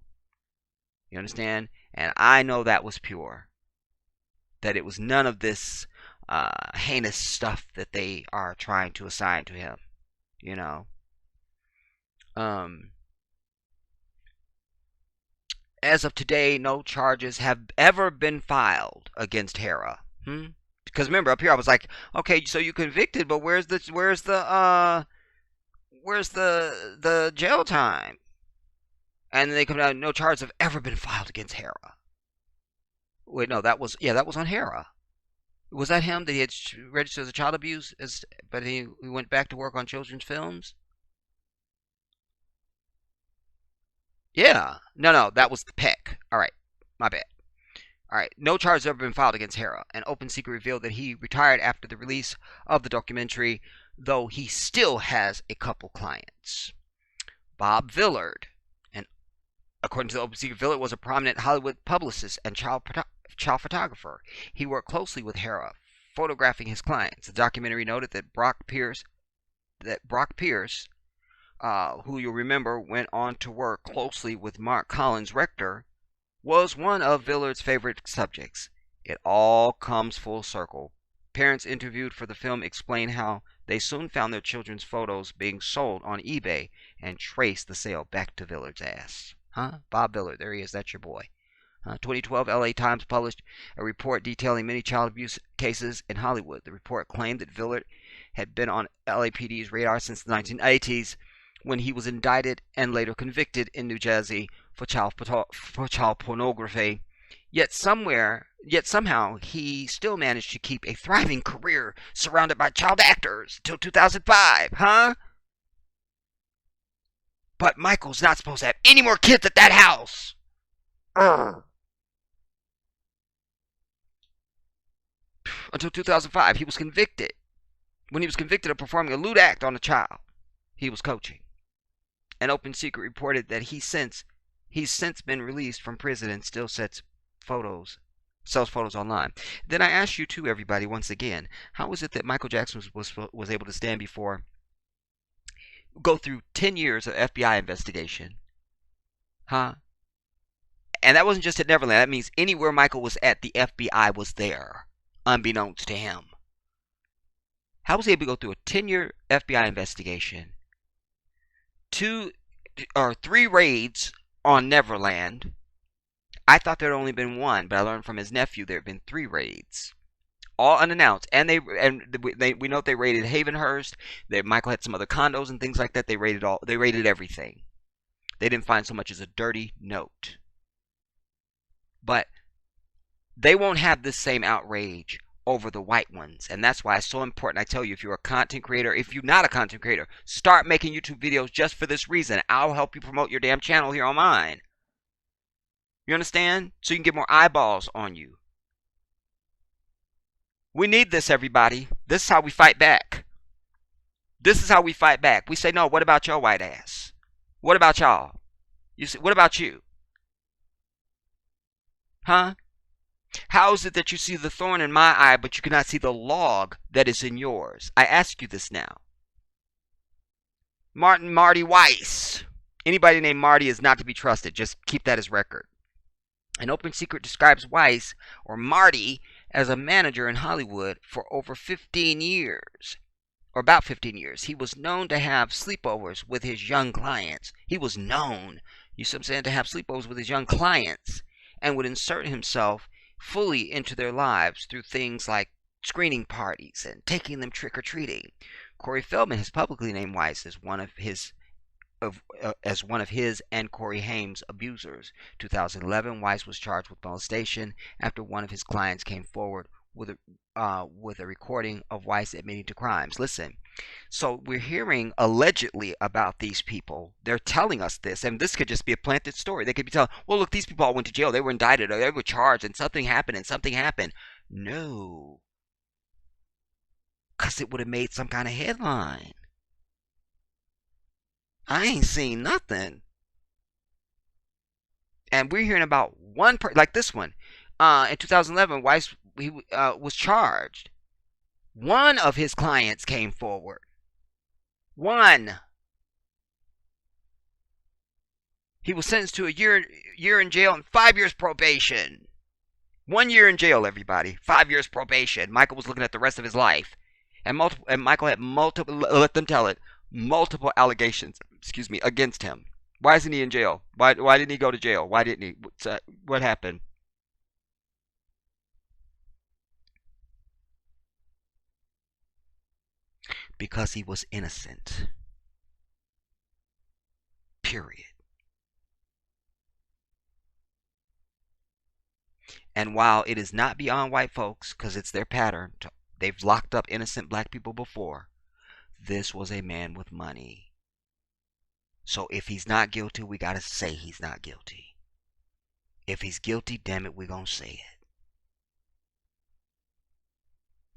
You understand? And I know that was pure. That it was none of this heinous stuff that they are trying to assign to him. As of today, no charges have ever been filed against Hera. Because remember, up here I was like, okay, so you convicted, but where's the jail time? And then they come out, no charges have ever been filed against Hera. Wait, no, that was on Hera. Was that him that he had registered as a child abuse, but he went back to work on children's films? Yeah. No, that was Peck. All right, my bad. All right, no charges have ever been filed against Hera. An open secret revealed that he retired after the release of the documentary, though he still has a couple clients. Bob Villard, and according to the open secret, Villard was a prominent Hollywood publicist and child photographer. He worked closely with Hera, photographing his clients. The documentary noted that Brock Pierce, who you'll remember went on to work closely with Mark Collins Rector, was one of Villard's favorite subjects. It all comes full circle. Parents interviewed for the film explain how they soon found their children's photos being sold on eBay and traced the sale back to Villard's ass. Bob Villard, there he is, that's your boy. 2012 LA Times published a report detailing many child abuse cases in Hollywood. The report claimed that Villard had been on LAPD's radar since the 1980s, when he was indicted and later convicted in New Jersey for child pornography. Yet somehow he still managed to keep a thriving career surrounded by child actors till 2005, But Michael's not supposed to have any more kids at that house. Until 2005, he was convicted. When he was convicted of performing a lewd act on a child he was coaching. An open secret reported that he's since been released from prison and still sells photos online. Then I ask you too, everybody, once again, how is it that Michael Jackson was able to stand go through 10 years of FBI investigation? And that wasn't just at Neverland. That means anywhere Michael was at, the FBI was there, unbeknownst to him. How was he able to go through a 10-year FBI investigation, 2 or 3 raids on Neverland? I thought there had only been 1, but I learned from his nephew there had been 3 raids, all unannounced. And we know they raided Havenhurst. Michael had some other condos and things like that. They raided everything. They didn't find so much as a dirty note. But they won't have this same outrage over the white ones, and that's why it's so important. I tell you, if you're a content creator, if you're not a content creator, start making YouTube videos just for this reason. I'll help you promote your damn channel here on mine. You understand? So you can get more eyeballs on you. We need this, everybody. This is how we fight back. This is how we fight back. We say, no, what about your white ass? What about y'all? You say, what about you? How is it that you see the thorn in my eye, but you cannot see the log that is in yours? I ask you this now. Marty Weiss. Anybody named Marty is not to be trusted. Just keep that as record. An open secret describes Weiss, or Marty, as a manager in Hollywood for over 15 years. Or about 15 years. He was known to have sleepovers with his young clients. He was known, you see what I'm saying, to have sleepovers with his young clients, and would insert himself fully into their lives through things like screening parties and taking them trick-or-treating. Corey Feldman has publicly named Weiss as one of his and Corey Haim's abusers. 2011, Weiss was charged with molestation after one of his clients came forward with a recording of Weiss admitting to crimes. Listen, so we're hearing allegedly about these people. They're telling us this, and this could just be a planted story. They could be telling, well, look, these people all went to jail. They were indicted, or they were charged, and something happened, No, because it would have made some kind of headline. I ain't seen nothing. And we're hearing about one like this one. In 2011, Weiss was charged. One of his clients came forward. One. He was sentenced to a year in jail and 5 years probation. 1 year in jail, everybody. 5 years probation. Michael was looking at the rest of his life. And Michael had multiple, let them tell it, multiple allegations, against him. Why isn't he in jail? Why didn't he go to jail? Why didn't he? What happened? Because he was innocent. Period. And while it is not beyond white folks, because it's their pattern, they've locked up innocent black people before, this was a man with money. So if he's not guilty, we gotta say he's not guilty. If he's guilty, damn it, we're gonna say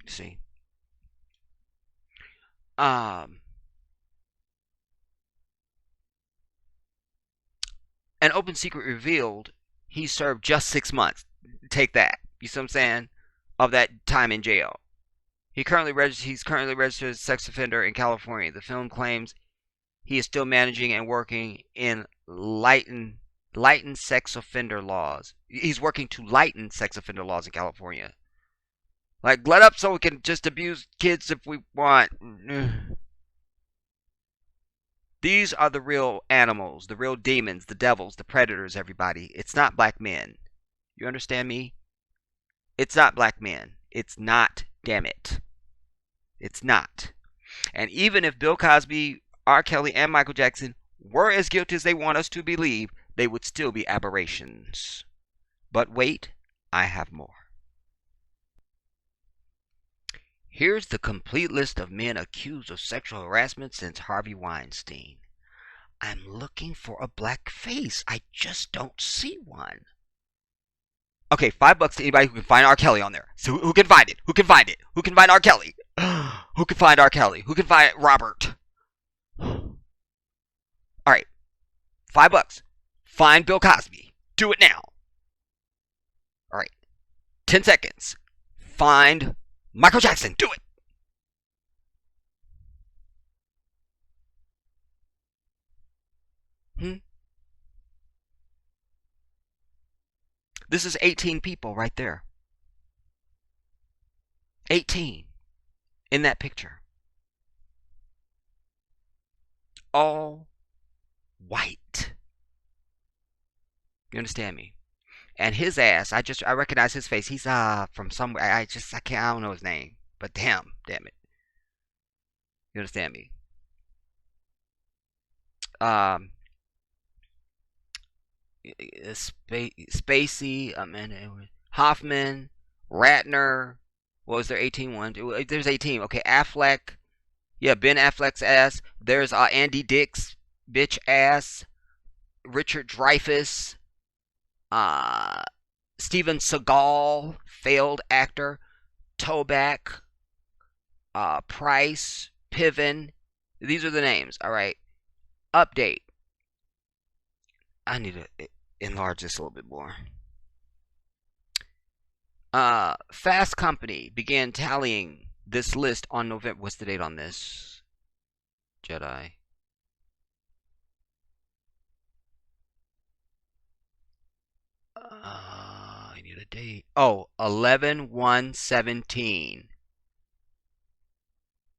it. See? An open secret revealed he served just 6 months. Take that. You see what I'm saying? Of that time in jail. He's currently registered as a sex offender in California. The film claims he is still managing and working in lighten sex offender laws. He's working to lighten sex offender laws in California. Like, let up so we can just abuse kids if we want. These are the real animals, the real demons, the devils, the predators, everybody. It's not black men. You understand me? It's not black men. It's not, damn it. It's not. And even if Bill Cosby, R. Kelly, and Michael Jackson were as guilty as they want us to believe, they would still be aberrations. But wait, I have more. Here's the complete list of men accused of sexual harassment since Harvey Weinstein. I'm looking for a black face. I just don't see one. Okay, $5 to anybody who can find R. Kelly on there. So who can find it? Who can find it? Who can find R. Kelly? Who can find R. Kelly? Who can find Robert? Alright. $5. Find Bill Cosby. Do it now. Alright. 10 seconds. Find Michael Jackson. Do it. This is 18 people right there. 18 in that picture. All white. You understand me? And his ass, I recognize his face. He's from somewhere. I don't know his name. But damn it. You understand me? Spacey, Hoffman, Ratner. What was there? 18 one? There's 18. Okay, Affleck. Yeah, Ben Affleck's ass. There's Andy Dick's bitch ass. Richard Dreyfuss. Steven Seagal, failed actor. Toback. Price. Piven. These are the names. All right. Update. I need to enlarge this a little bit more. Fast Company began tallying this list on November. What's the date on this? Jedi. I need a date. Oh, 11/1/17.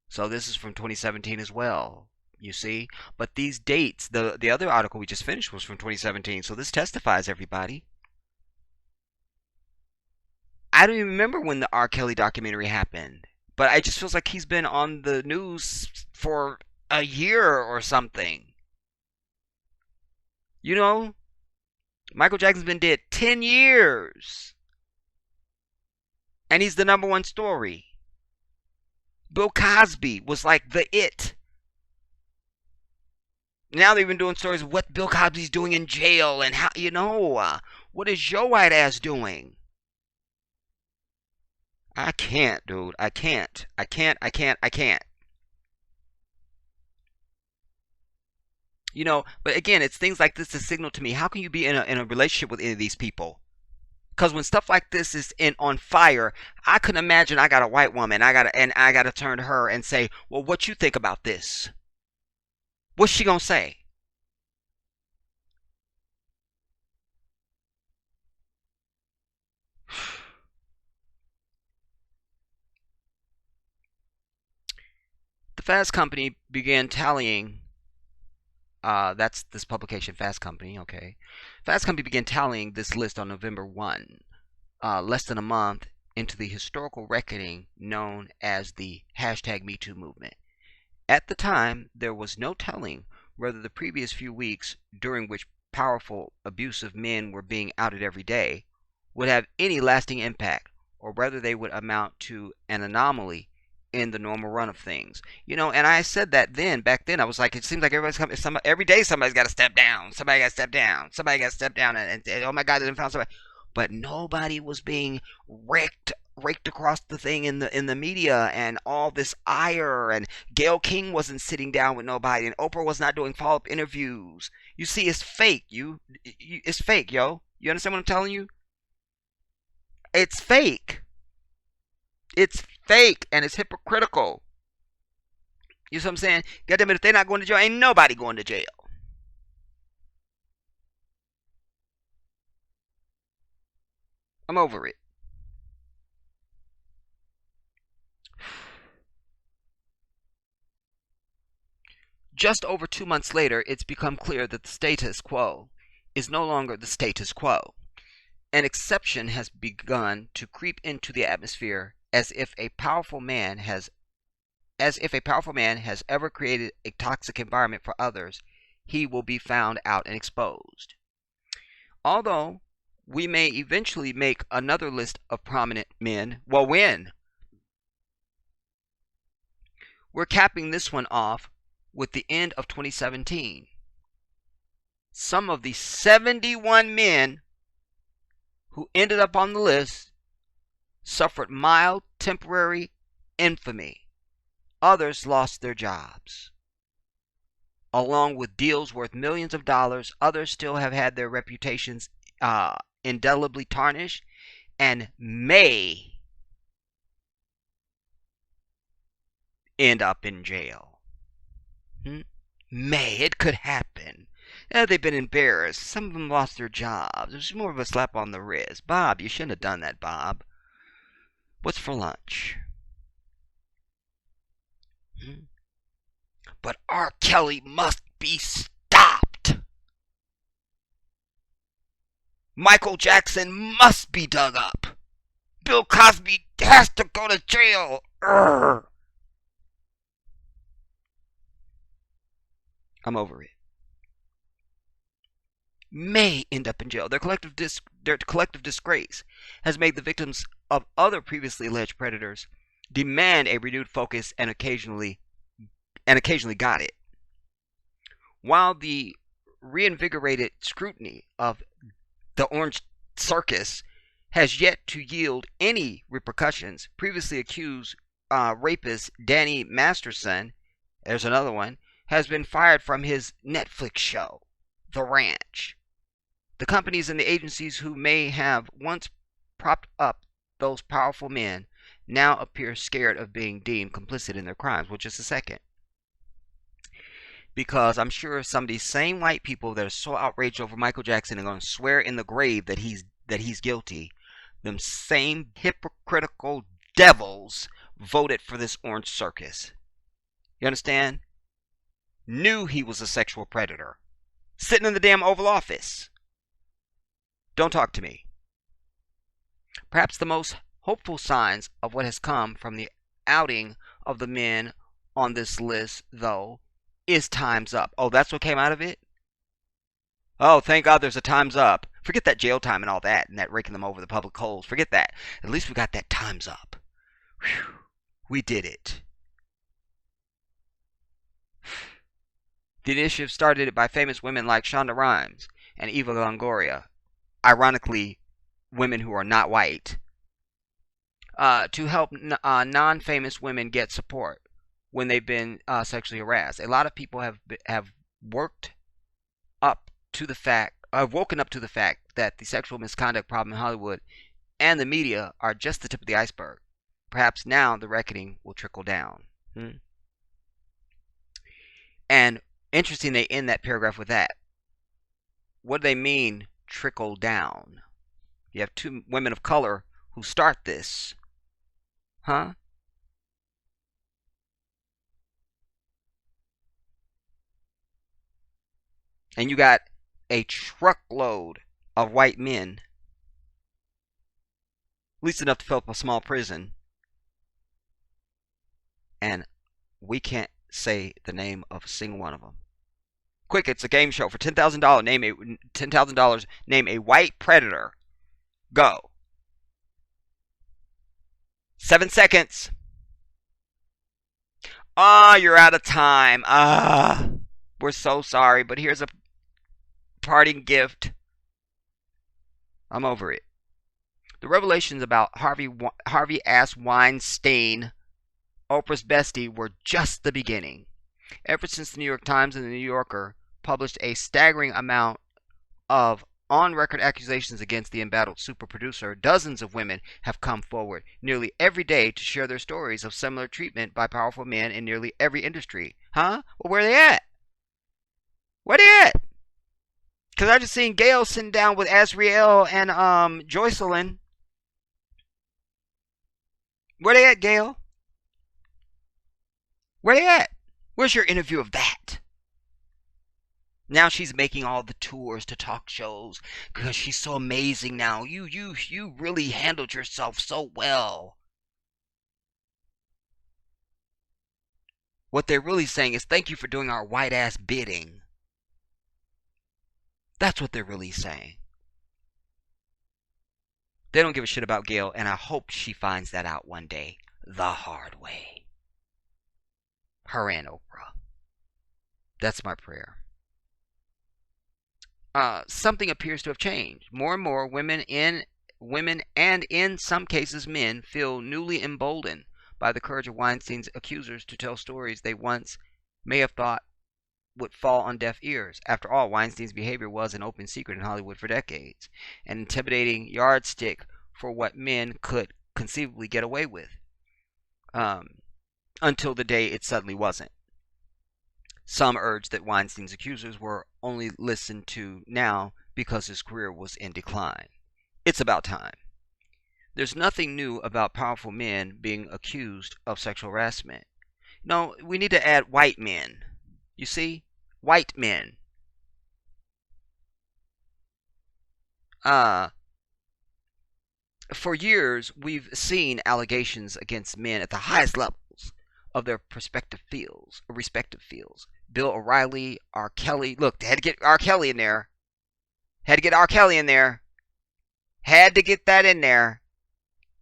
So this is from 2017 as well. You see? But these dates, the other article we just finished was from 2017. So this testifies, everybody. I don't even remember when the R. Kelly documentary happened. But it just feels like he's been on the news for a year or something. You know, Michael Jackson's been dead 10 years, and he's the number one story. Bill Cosby was like the it. Now they've been doing stories of what Bill Cosby's doing in jail and how, what is your white ass doing? I can't, dude. I can't. I can't. I can't. I can't. But again, it's things like this that signal to me, how can you be in a relationship with any of these people? Because when stuff like this is on fire, I can imagine I got a white woman, I gotta turn to her and say, well, what you think about this? What's she gonna say? The Fast Company began tallying. That's this publication, Fast Company. Okay, Fast Company began tallying this list on November 1, less than a month into the historical reckoning known as the #MeToo movement. At the time, there was no telling whether the previous few weeks, during which powerful, abusive men were being outed every day, would have any lasting impact, or whether they would amount to an anomaly in the normal run of things. And I said that back then, I was like, it seems like everybody's coming, every day somebody's got to step down. Somebody got to step down. Somebody got to step down. And oh my God, they didn't find somebody. But nobody was being raked across the thing in the media, and all this ire, and Gayle King wasn't sitting down with nobody, and Oprah was not doing follow-up interviews. You see, it's fake. It's fake, yo. You understand what I'm telling you? It's fake. It's fake, and it's hypocritical. You see what I'm saying? Goddamn it, if they're not going to jail, ain't nobody going to jail. I'm over it. Just over 2 months later, it's become clear that the status quo is no longer the status quo. An exception has begun to creep into the atmosphere, as if a powerful man has ever created a toxic environment for others, he will be found out and exposed. Although we may eventually make another list of prominent men, well, when? We're capping this one off with the end of 2017. Some of the 71 men who ended up on the list suffered mild temporary infamy. Others lost their jobs, along with deals worth millions of dollars. Others still have had their reputations indelibly tarnished and may end up in jail. May. It could happen. They've been embarrassed. Some of them lost their jobs. It was more of a slap on the wrist. Bob, you shouldn't have done that, Bob. What's for lunch? But R. Kelly must be stopped. Michael Jackson must be dug up. Bill Cosby has to go to jail. Urgh. I'm over it. May end up in jail. Their collective disgrace has made the victims of other previously alleged predators demand a renewed focus, and occasionally got it. While the reinvigorated scrutiny of the Orange Circus has yet to yield any repercussions, previously accused rapist Danny Masterson, there's another one, has been fired from his Netflix show, The Ranch. The companies and the agencies who may have once propped up those powerful men now appear scared of being deemed complicit in their crimes. Well, just a second. Because I'm sure some of these same white people that are so outraged over Michael Jackson are going to swear in the grave that he's guilty. Them same hypocritical devils voted for this Orange Circus. You understand? Knew he was a sexual predator. Sitting in the damn Oval Office. Don't talk to me. Perhaps the most hopeful signs of what has come from the outing of the men on this list, though, is Time's Up. Oh, that's what came out of it? Oh, thank God there's a Time's Up. Forget that jail time and all that, and that raking them over the public holes. Forget that. At least we got that Time's Up. Whew. We did it. The initiative started by famous women like Shonda Rhimes and Eva Longoria. Ironically, women who are not white. To help non-famous women get support when they've been sexually harassed. A lot of people have worked up to the fact, woken up to the fact that the sexual misconduct problem in Hollywood and the media are just the tip of the iceberg. Perhaps now the reckoning will trickle down. And interesting, they end that paragraph with that. What do they mean, trickle down? You have two women of color who start this. Huh? And you got a truckload of white men, at least enough to fill up a small prison, and we can't say the name of a single one of them. Quick, it's a game show. For $10,000, name a white predator. Go. 7 seconds. You're out of time. We're so sorry, but here's a parting gift. I'm over it. The revelations about Harvey S. Weinstein, Oprah's bestie, were just the beginning. Ever since the New York Times and the New Yorker published a staggering amount of on-record accusations against the embattled super producer, dozens of women have come forward nearly every day to share their stories of similar treatment by powerful men in nearly every industry. Huh? Well, where are they at? Where they at? Because I just seen Gail sitting down with Azriel and Joycelyn. Where they at, Gail? Where they at? Where's your interview of that? Now she's making all the tours to talk shows because she's so amazing now. You really handled yourself so well. What they're really saying is thank you for doing our white ass bidding. That's what they're really saying. They don't give a shit about Gail, and I hope she finds that out one day the hard way. Her and Oprah. That's my prayer. Something appears to have changed. More and more women and in some cases men feel newly emboldened by the courage of Weinstein's accusers to tell stories they once may have thought would fall on deaf ears. After all, Weinstein's behavior was an open secret in Hollywood for decades, an intimidating yardstick for what men could conceivably get away with, until the day it suddenly wasn't. Some urged that Weinstein's accusers were only listened to now because his career was in decline. It's about time. There's nothing new about powerful men being accused of sexual harassment. No, we need to add white men. You see? White men. For years, we've seen allegations against men at the highest levels of their respective fields. Bill O'Reilly, R. Kelly. Look, they had to get R. Kelly in there. Had to get R. Kelly in there. Had to get that in there.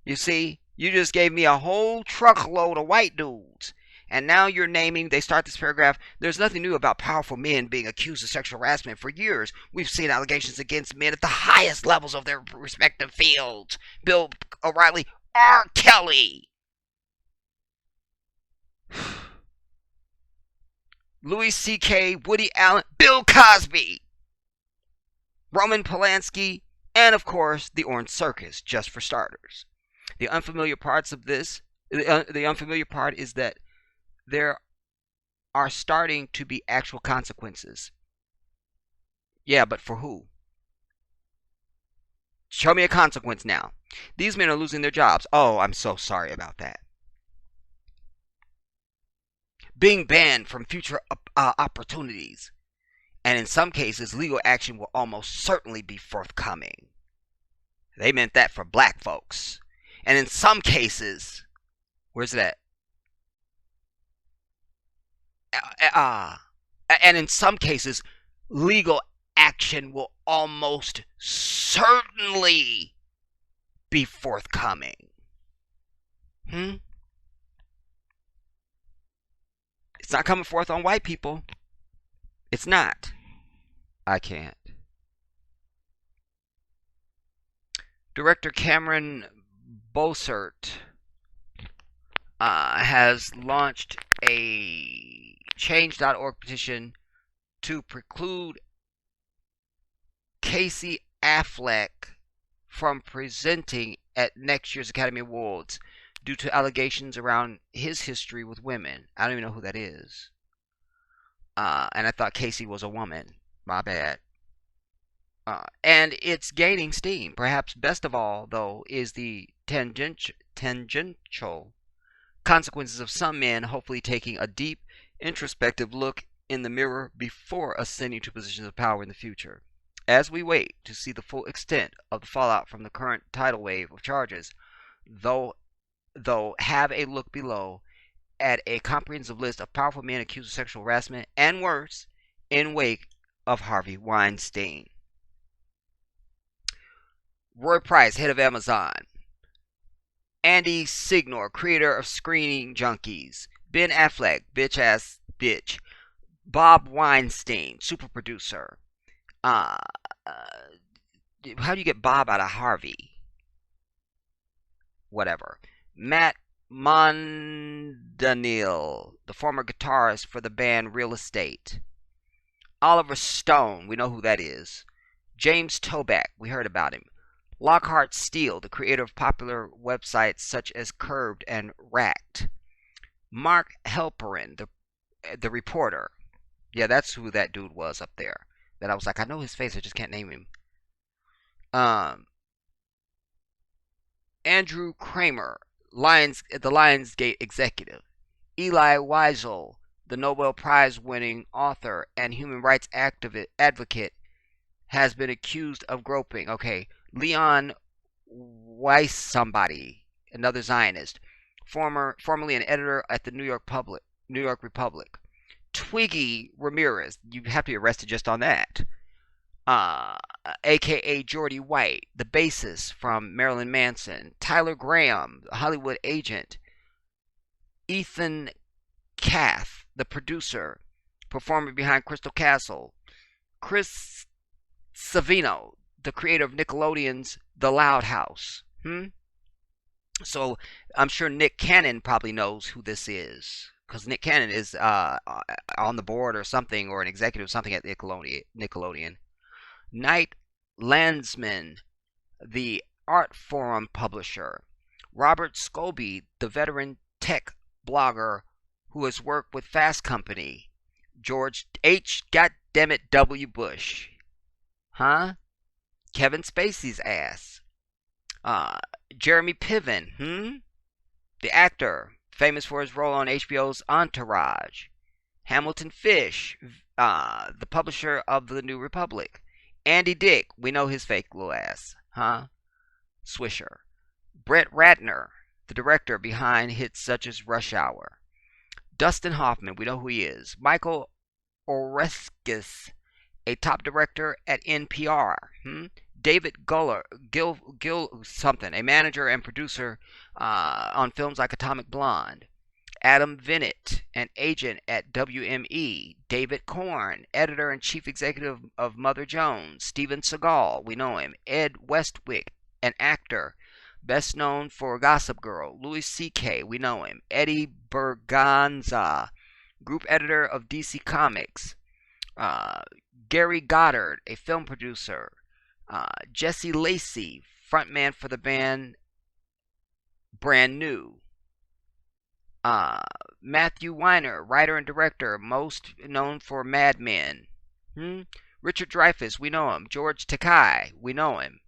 You see, you just gave me a whole truckload of white dudes. And now you're naming, they start this paragraph, there's nothing new about powerful men being accused of sexual harassment. For years, we've seen allegations against men at the highest levels of their respective fields. Bill O'Reilly, R. Kelly. Louis C.K., Woody Allen, Bill Cosby, Roman Polanski, and of course, the Orange Circus, just for starters. The unfamiliar part is that there are starting to be actual consequences. Yeah, but for who? Show me a consequence now. These men are losing their jobs. Oh, I'm so sorry about that. Being banned from future opportunities. And in some cases, legal action will almost certainly be forthcoming. They meant that for black folks. And in some cases, where's it at? uh, and in some cases, legal action will almost certainly be forthcoming. Hmm? It's not coming forth on white people. It's not. I can't. Director Cameron Bossert has launched a change.org petition to preclude Casey Affleck from presenting at next year's Academy Awards due to allegations around his history with women. I don't even know who that is. And I thought Casey was a woman. My bad. And it's gaining steam. Perhaps best of all, though, is the tangential consequences of some men hopefully taking a deep, introspective look in the mirror before ascending to positions of power in the future. As we wait to see the full extent of the fallout from the current tidal wave of charges, though have a look below at a comprehensive list of powerful men accused of sexual harassment and worse in wake of Harvey Weinstein. Roy Price, head of Amazon. Andy Signor, creator of Screening Junkies. Ben Affleck, bitch ass bitch. Bob Weinstein, super producer. How do you get Bob out of Harvey? Whatever. Matt Mondaniel, the former guitarist for the band Real Estate. Oliver Stone, we know who that is. James Toback, we heard about him. Lockhart Steele, the creator of popular websites such as Curbed and Racked. Mark Halperin, the reporter. Yeah, that's who that dude was up there. That I was like, I know his face, I just can't name him. Andrew Kramer, the Lionsgate executive. Eli Wiesel, the Nobel Prize-winning author and human rights advocate, has been accused of groping. Okay, Leon Weiss, somebody, another Zionist, formerly an editor at the New York Republic. Twiggy Ramirez, you have to be arrested just on that. AKA Jordy White, the bassist from Marilyn Manson. Tyler Graham, the Hollywood agent. Ethan Kath, the producer, performer behind Crystal Castle. Chris Savino, the creator of Nickelodeon's The Loud House. So I'm sure Nick Cannon probably knows who this is, because Nick Cannon is on the board or something, or an executive or something at Nickelodeon. Knight Landsman, the Art Forum publisher. Robert Scobie, the veteran tech blogger who has worked with Fast Company. George H. Goddammit W. Bush. Kevin Spacey's ass. Jeremy Piven, the actor, famous for his role on HBO's Entourage. Hamilton Fish, the publisher of The New Republic. Andy Dick, we know his fake little ass, Swisher. Brett Ratner, the director behind hits such as Rush Hour. Dustin Hoffman, we know who he is. Michael Oreskes, a top director at NPR. David Gil something, a manager and producer on films like Atomic Blonde. Adam Vinnett, an agent at WME. David Korn, editor and chief executive of Mother Jones. Steven Seagal, we know him. Ed Westwick, an actor, best known for Gossip Girl. Louis C.K., we know him. Eddie Berganza, group editor of DC Comics. Gary Goddard, a film producer. Jesse Lacey, frontman for the band Brand New. Matthew Weiner, writer and director, most known for Mad Men. Richard Dreyfuss, we know him. George Takei, we know him.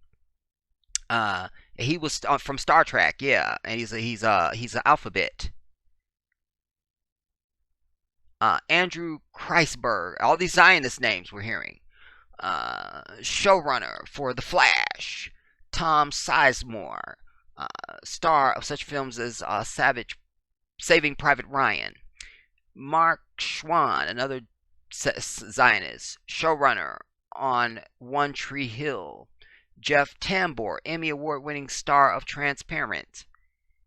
He was from Star Trek, yeah, and he's an alphabet. Andrew Kreisberg, all these Zionist names we're hearing. Showrunner for The Flash. Tom Sizemore, star of such films as Saving Private Ryan. Mark Schwann, another Zionist, showrunner on One Tree Hill. Jeff Tambor, Emmy Award winning star of Transparent.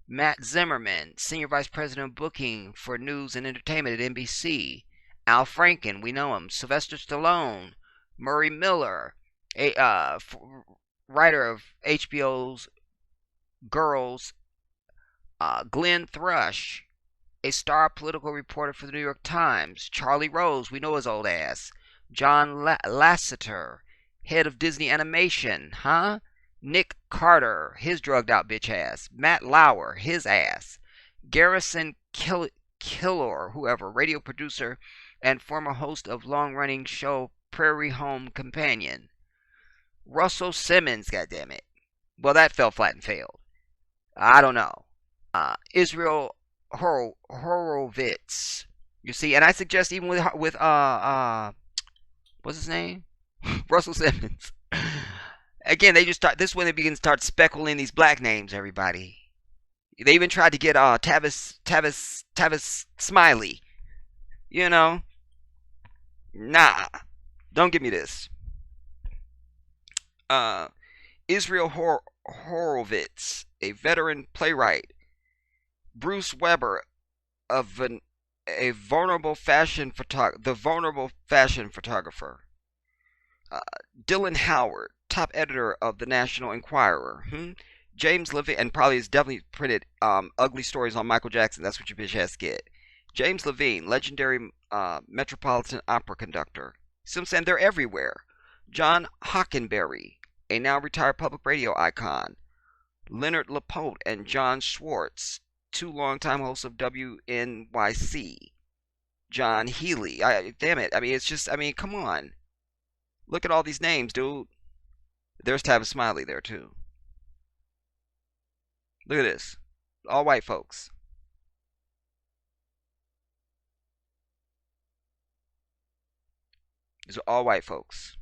Matt Zimmerman, Senior Vice President of Booking for News and Entertainment at NBC. Al Franken, we know him. Sylvester Stallone. Murray Miller, writer of HBO's Girls. Glenn Thrush, a star political reporter for the New York Times. Charlie Rose, we know his old ass. John Lasseter, head of Disney Animation, huh? Nick Carter, his drugged out bitch ass. Matt Lauer, his ass. Garrison Killor, whoever, radio producer and former host of long running show Prairie Home Companion. Russell Simmons, goddammit. Well, that fell flat and failed. I don't know. Israel Horovitz. You see, and I suggest even with what's his name? Russell Simmons. Again, they just start. This is when they begin to start speckling these black names. Everybody. They even tried to get Tavis Smiley. You know, nah, don't give me this. Israel Horovitz, a veteran playwright. Bruce Weber, a vulnerable fashion the vulnerable fashion photographer. Dylan Howard, top editor of the National Enquirer. James Levine, and probably has definitely printed ugly stories on Michael Jackson. That's what your bitch has to get. James Levine, legendary Metropolitan Opera conductor. See what I'm saying? They're everywhere. John Hockenberry, a now retired public radio icon. Leonard Lapote and John Schwartz, two longtime hosts of WNYC. John Healy. Damn it. I mean, it's just, I mean, come on. Look at all these names, dude. There's Tavis Smiley there, too. Look at this. All white folks. These are all white folks.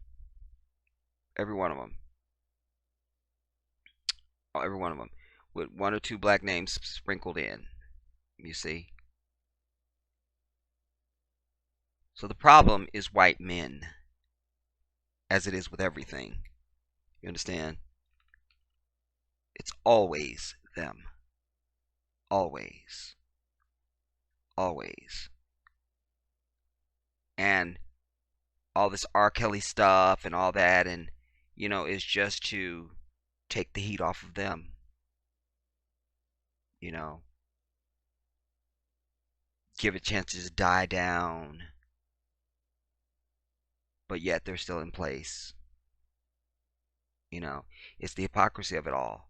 Every one of them. Every one of them. With one or two black names sprinkled in. You see? So the problem is white men. As it is with everything. You understand? It's always them. Always. Always. And all this R. Kelly stuff and all that, and, you know, is just to take the heat off of them. You know, give it chances to die down, but yet they're still in place. You know, it's the hypocrisy of it all.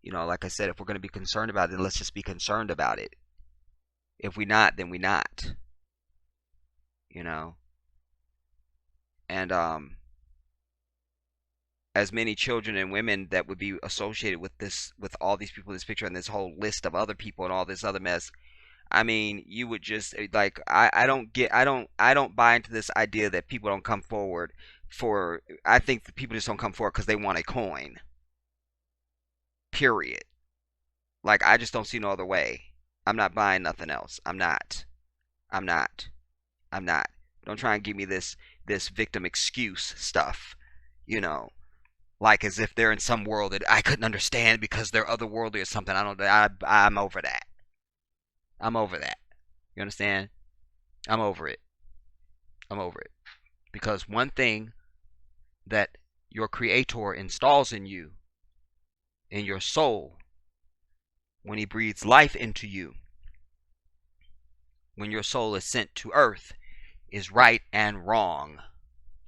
You know, like I said, if we're going to be concerned about it, then let's just be concerned about it. If we not, then we not. You know, and as many children and women that would be associated with this, with all these people in this picture and this whole list of other people and all this other mess. I mean, you would just like, I don't buy into this idea that people don't come forward for. I think that people just don't come forward because they want a coin. Period. Like, I just don't see no other way. I'm not buying nothing else. I'm not. I'm not. I'm not. Don't try and give me this victim excuse stuff. You know, like as if they're in some world that I couldn't understand because they're otherworldly or something. I'm over that. I'm over that. You understand? I'm over it. I'm over it. Because one thing that your creator installs in you, in your soul, when he breathes life into you, when your soul is sent to earth, is right and wrong.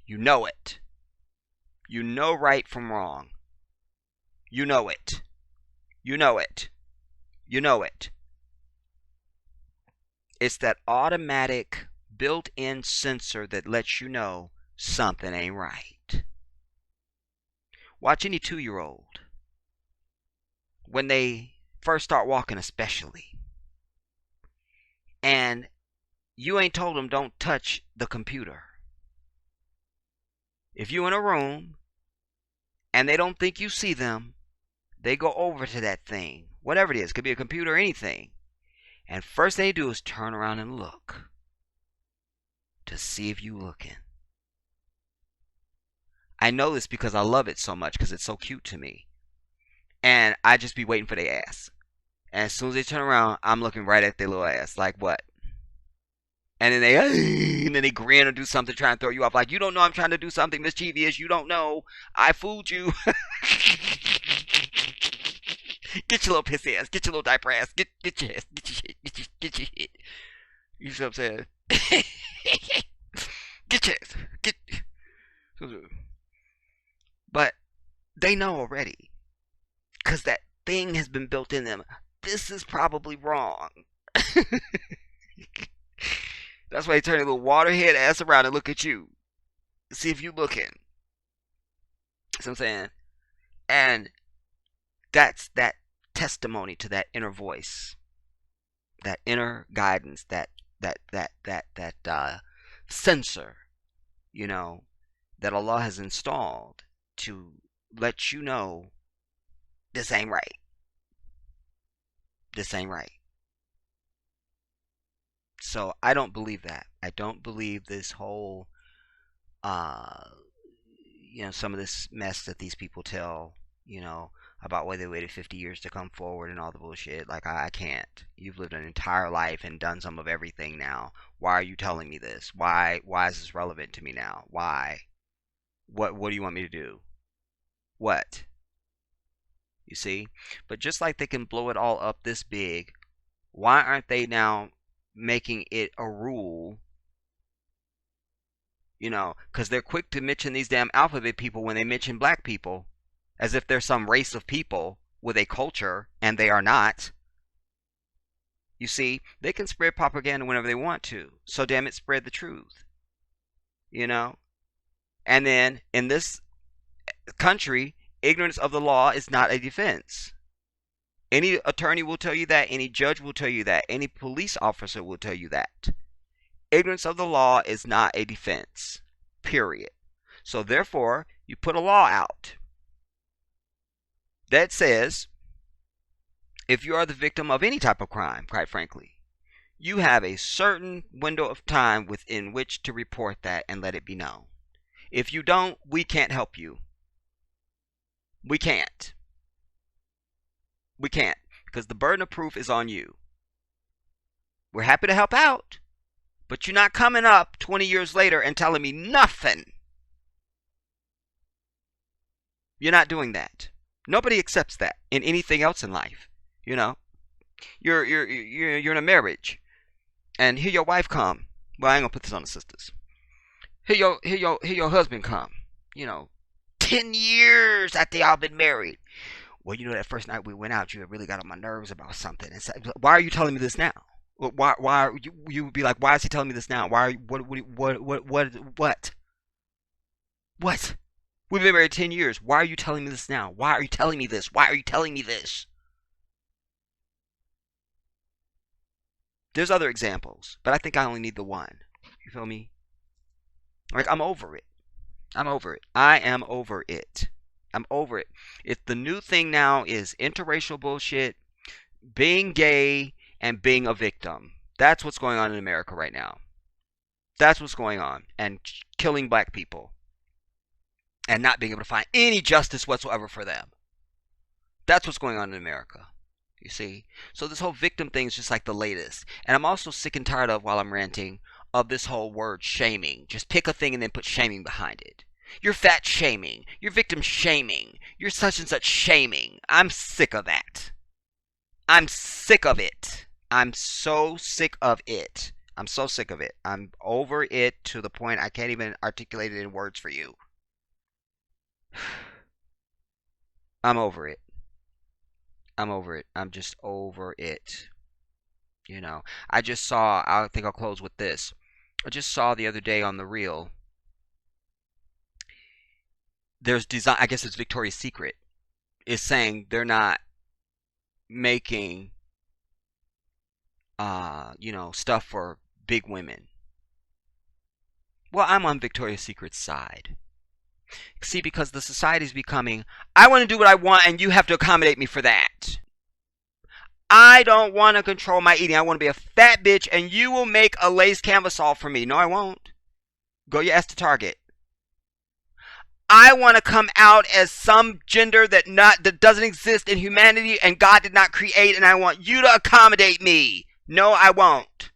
You know it. You know right from wrong. You know it. You know it. You know it. It's that automatic built-in sensor that lets you know something ain't right. Watch any 2-year-old. When they first start walking especially. And you ain't told them don't touch the computer. If you're in a room and they don't think you see them, they go over to that thing. Whatever it is. Could be a computer or anything. And first thing they do is turn around and look. to see if you looking. I know this because I love it so much because it's so cute to me. And I just be waiting for their ass. And as soon as they turn around, I'm looking right at their little ass. Like, what? And then they grin or do something trying to throw you off. Like, you don't know I'm trying to do something mischievous. You don't know. I fooled you. Get your little pissy ass. Get your little diaper ass. Get your ass. Get your shit. Get your shit. You see what I'm saying? Get your ass. Get. But they know already. Because that thing has been built in them. This is probably wrong. That's why they turn their little waterhead ass around and look at you. See if you looking. See what I'm saying? And that's that testimony to that inner voice. That inner guidance. That sensor. You know. That Allah has installed to let you know this ain't right. This ain't right. So I don't believe that. I don't believe this whole, some of this mess that these people tell, about why they waited 50 years to come forward and all the bullshit. Like, I can't. You've lived an entire life and done some of everything now. Why are you telling me this? Why is this relevant to me now? Why? What do you want me to do? What? You see? But just like they can blow it all up this big, why aren't they now making it a rule? Because they're quick to mention these damn alphabet people when they mention black people, as if they're some race of people with a culture, and they are not. You see? They can spread propaganda whenever they want to. So damn it, spread the truth. And then, in this country, ignorance of the law is not a defense. Any attorney will tell you that. Any judge will tell you that. Any police officer will tell you that. Ignorance of the law is not a defense. Period. So therefore, you put a law out that says, if you are the victim of any type of crime, quite frankly, you have a certain window of time within which to report that and let it be known. If you don't, we can't help you. We can't. We can't. Because the burden of proof is on you. We're happy to help out. But you're not coming up 20 years later and telling me nothing. You're not doing that. Nobody accepts that in anything else in life. You're in a marriage. And here your wife come. Well, I ain't gonna put this on the sisters. Here your husband come. 10 years after y'all been married. Well, that first night we went out, you really got on my nerves about something. And said, why are you telling me this now? Why you would be like, why is he telling me this now? Why? What? We've been married 10 years. Why are you telling me this now? Why are you telling me this? Why are you telling me this? There's other examples, but I think I only need the one. You feel me? Like, I'm over it. I'm over it. I am over it. I'm over it. If the new thing now is interracial bullshit, being gay, and being a victim. That's what's going on in America right now. That's what's going on. And killing black people. And not being able to find any justice whatsoever for them. That's what's going on in America. You see? So this whole victim thing is just like the latest. And I'm also sick and tired of, while I'm ranting, of this whole word shaming. Just pick a thing and then put shaming behind it. You're fat shaming. You're victim shaming. You're such and such shaming. I'm sick of that. I'm sick of it. I'm so sick of it. I'm so sick of it. I'm over it to the point I can't even articulate it in words for you. I'm over it. I'm over it. I'm just over it. I just saw, I think I'll close with this. I just saw the other day on the reel, there's design, I guess it's Victoria's Secret, is saying they're not making, stuff for big women. Well, I'm on Victoria's Secret's side. See, because the society's becoming, I want to do what I want and you have to accommodate me for that. I don't want to control my eating. I want to be a fat bitch and you will make a lace camisole for me. No, I won't. Go your ass to Target. I want to come out as some gender that doesn't exist in humanity and God did not create, and I want you to accommodate me. No, I won't.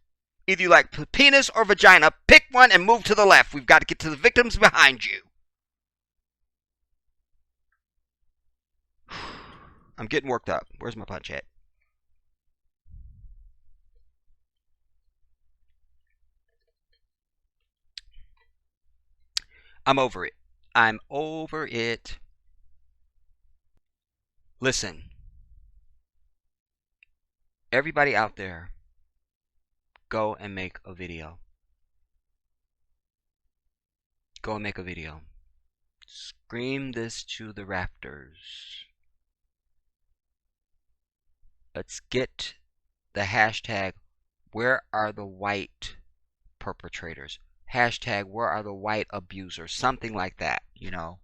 Either you like penis or vagina. Pick one and move to the left. We've got to get to the victims behind you. I'm getting worked up. Where's my punch at? I'm over it. I'm over it. Listen, everybody out there, go and make a video. Go and make a video. Scream this to the rafters. Let's get the hashtag, where are the white perpetrators? Hashtag, where are the white abusers? Something like that, you know.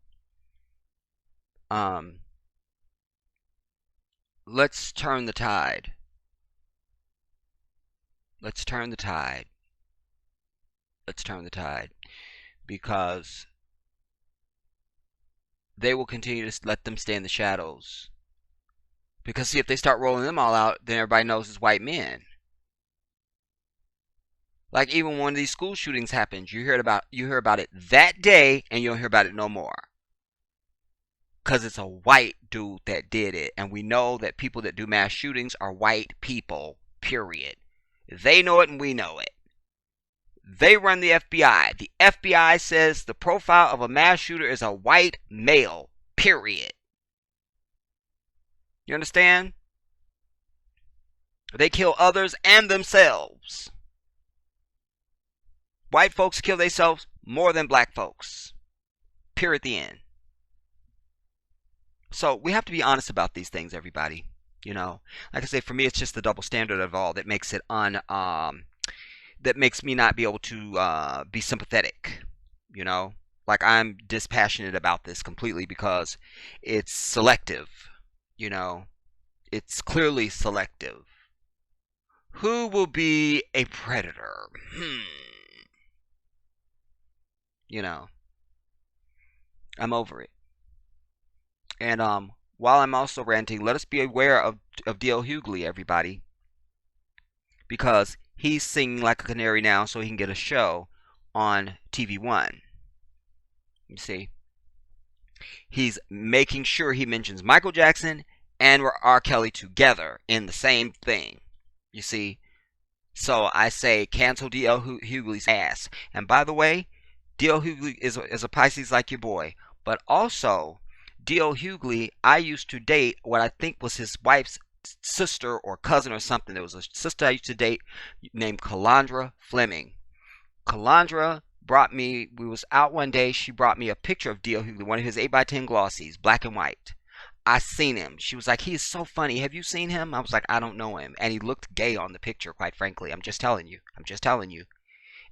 Let's turn the tide. Let's turn the tide. Let's turn the tide. Because they will continue to let them stay in the shadows. Because see, if they start rolling them all out, then everybody knows it's white men. Like even when one of these school shootings happens, you hear about it that day, and you don't hear about it no more. Because it's a white dude that did it, and we know that people that do mass shootings are white people. Period. They know it, and we know it. They run the FBI. The FBI says the profile of a mass shooter is a white male. Period. You understand? They kill others and themselves. White folks kill themselves more than black folks. Period. The end. So we have to be honest about these things, everybody. You know, like I say, for me, it's just the double standard of all that makes it that makes me not be able to be sympathetic. You know, like I'm dispassionate about this completely because it's selective. You know, it's clearly selective. Who will be a predator? You know, I'm over it. And while I'm also ranting, let us be aware of D.L. Hughley, everybody, because he's singing like a canary now, so he can get a show on TV1. You see, he's making sure he mentions Michael Jackson and R. Kelly together in the same thing. You see, so I say cancel D.L. Hughley's ass. And by the way, D.L. Hughley is a Pisces like your boy, but also D.L. Hughley, I used to date what I think was his wife's sister or cousin or something. There was a sister I used to date named Calandra Fleming. Calandra brought me, we was out one day, she brought me a picture of D.L. Hughley, one of his 8x10 glossies, black and white. I seen him. She was like, he is so funny. Have you seen him? I was like, I don't know him. And he looked gay on the picture, quite frankly. I'm just telling you. I'm just telling you.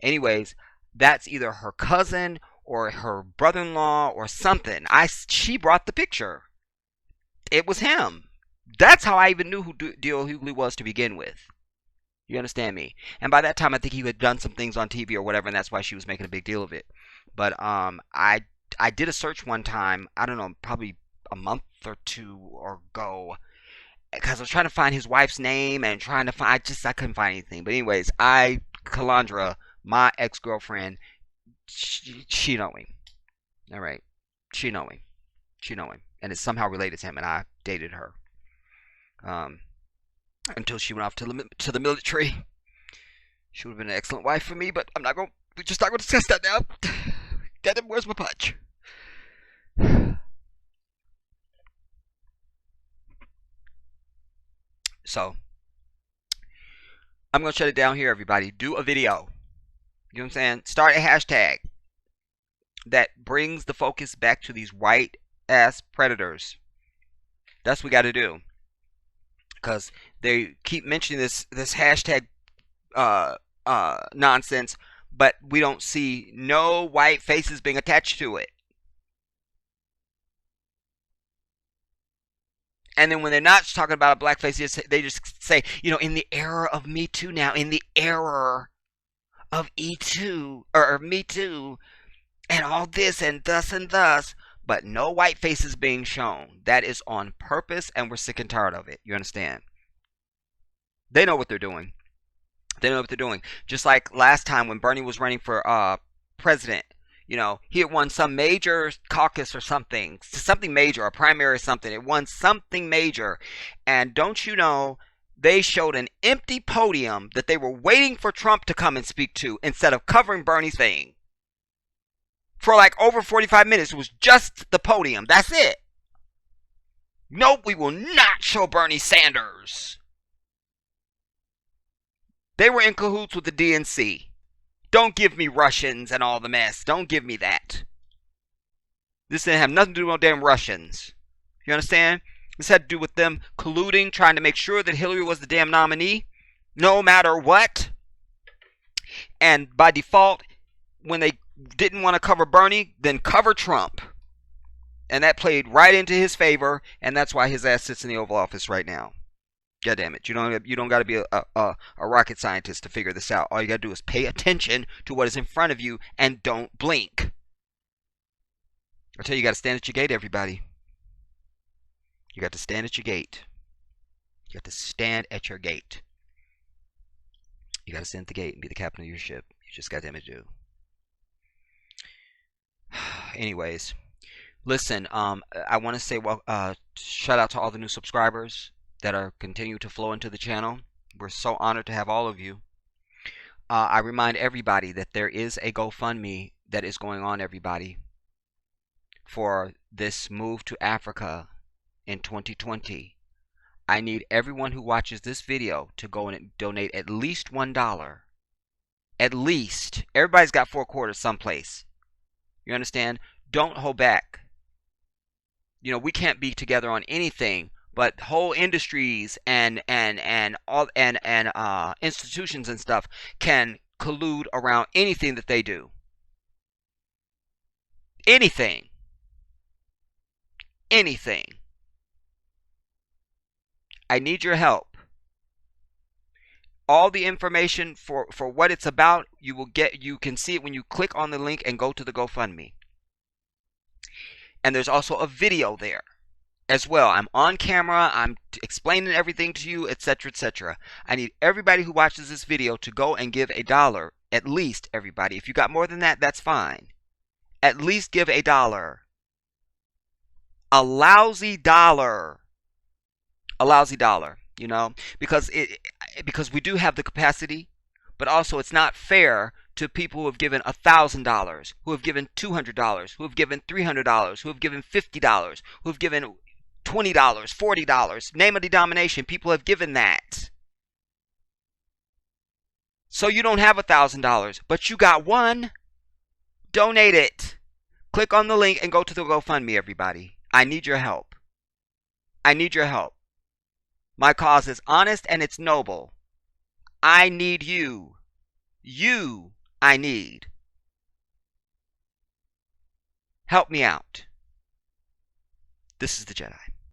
Anyways, that's either her cousin or her brother-in-law or something. She brought the picture. It was him. That's how I even knew who D.L. Hughley was to begin with. You understand me? And by that time, I think he had done some things on TV or whatever, and that's why she was making a big deal of it. But I did a search one time. I don't know, probably a month or two ago, because I was trying to find his wife's name and trying to find. I couldn't find anything. But anyways, Calandra, my ex-girlfriend, she know him. All right, she know him, and it's somehow related to him. And I dated her until she went off to the military. She would have been an excellent wife for me, but we're just not going to discuss that now. Damn it, where's my punch? So, I'm going to shut it down here, everybody. Do a video. You know what I'm saying? Start a hashtag that brings the focus back to these white ass predators. That's what we got to do. Because they keep mentioning this hashtag nonsense, but we don't see no white faces being attached to it. And then when they're not talking about a black face, they just say, you know, in the era of Me Too now, in the era of E2 or Me Too and all this and thus, but no white faces being shown. That is on purpose, and we're sick and tired of it. You understand? They know what they're doing. They know what they're doing. Just like last time when Bernie was running for president. You know, he had won some major caucus or something major, a primary or something. It won something major. And don't you know, they showed an empty podium that they were waiting for Trump to come and speak to instead of covering Bernie's thing. For like over 45 minutes, it was just the podium. That's it. Nope, we will not show Bernie Sanders. They were in cahoots with the DNC. Don't give me Russians and all the mess. Don't give me that. This didn't have nothing to do with damn Russians. You understand? This had to do with them colluding, trying to make sure that Hillary was the damn nominee, no matter what. And by default, when they didn't want to cover Bernie, then cover Trump. And that played right into his favor, and that's why his ass sits in the Oval Office right now. God damn it. You don't got to be a rocket scientist to figure this out. All you got to do is pay attention to what is in front of you and don't blink. I tell you, you got to stand at your gate, everybody. You got to stand at your gate. You got to stand at your gate. You got to stand at the gate and be the captain of your ship. You just got damn it do. Anyways, listen, I want to say shout out to all the new subscribers that are continue to flow into the channel. We're so honored to have all of you. I remind everybody that there is a GoFundMe that is going on, everybody, for this move to Africa in 2020. I need everyone who watches this video to go and donate at least $1. At least. Everybody's got 4 quarters someplace. You understand? Don't hold back. You know, we can't be together on anything, but whole industries and institutions and stuff can collude around anything that they do. Anything. Anything. I need your help. All the information for what it's about, you can see it when you click on the link and go to the GoFundMe. And there's also a video there as well. I'm on camera, I'm explaining everything to you, etc., etc. I need everybody who watches this video to go and give $1. At least, everybody. If you got more than that, that's fine. At least give $1. A lousy dollar. A lousy dollar, you know, because we do have the capacity, but also it's not fair to people who have given $1,000, who have given $200, who have given $300, who have given $50, who have given $20, $40. Name a denomination. People have given that. So you don't have $1,000, but you got one. Donate it. Click on the link and go to the GoFundMe, everybody. I need your help. I need your help. My cause is honest and it's noble. I need you. You, I need. Help me out. This is the Jedi.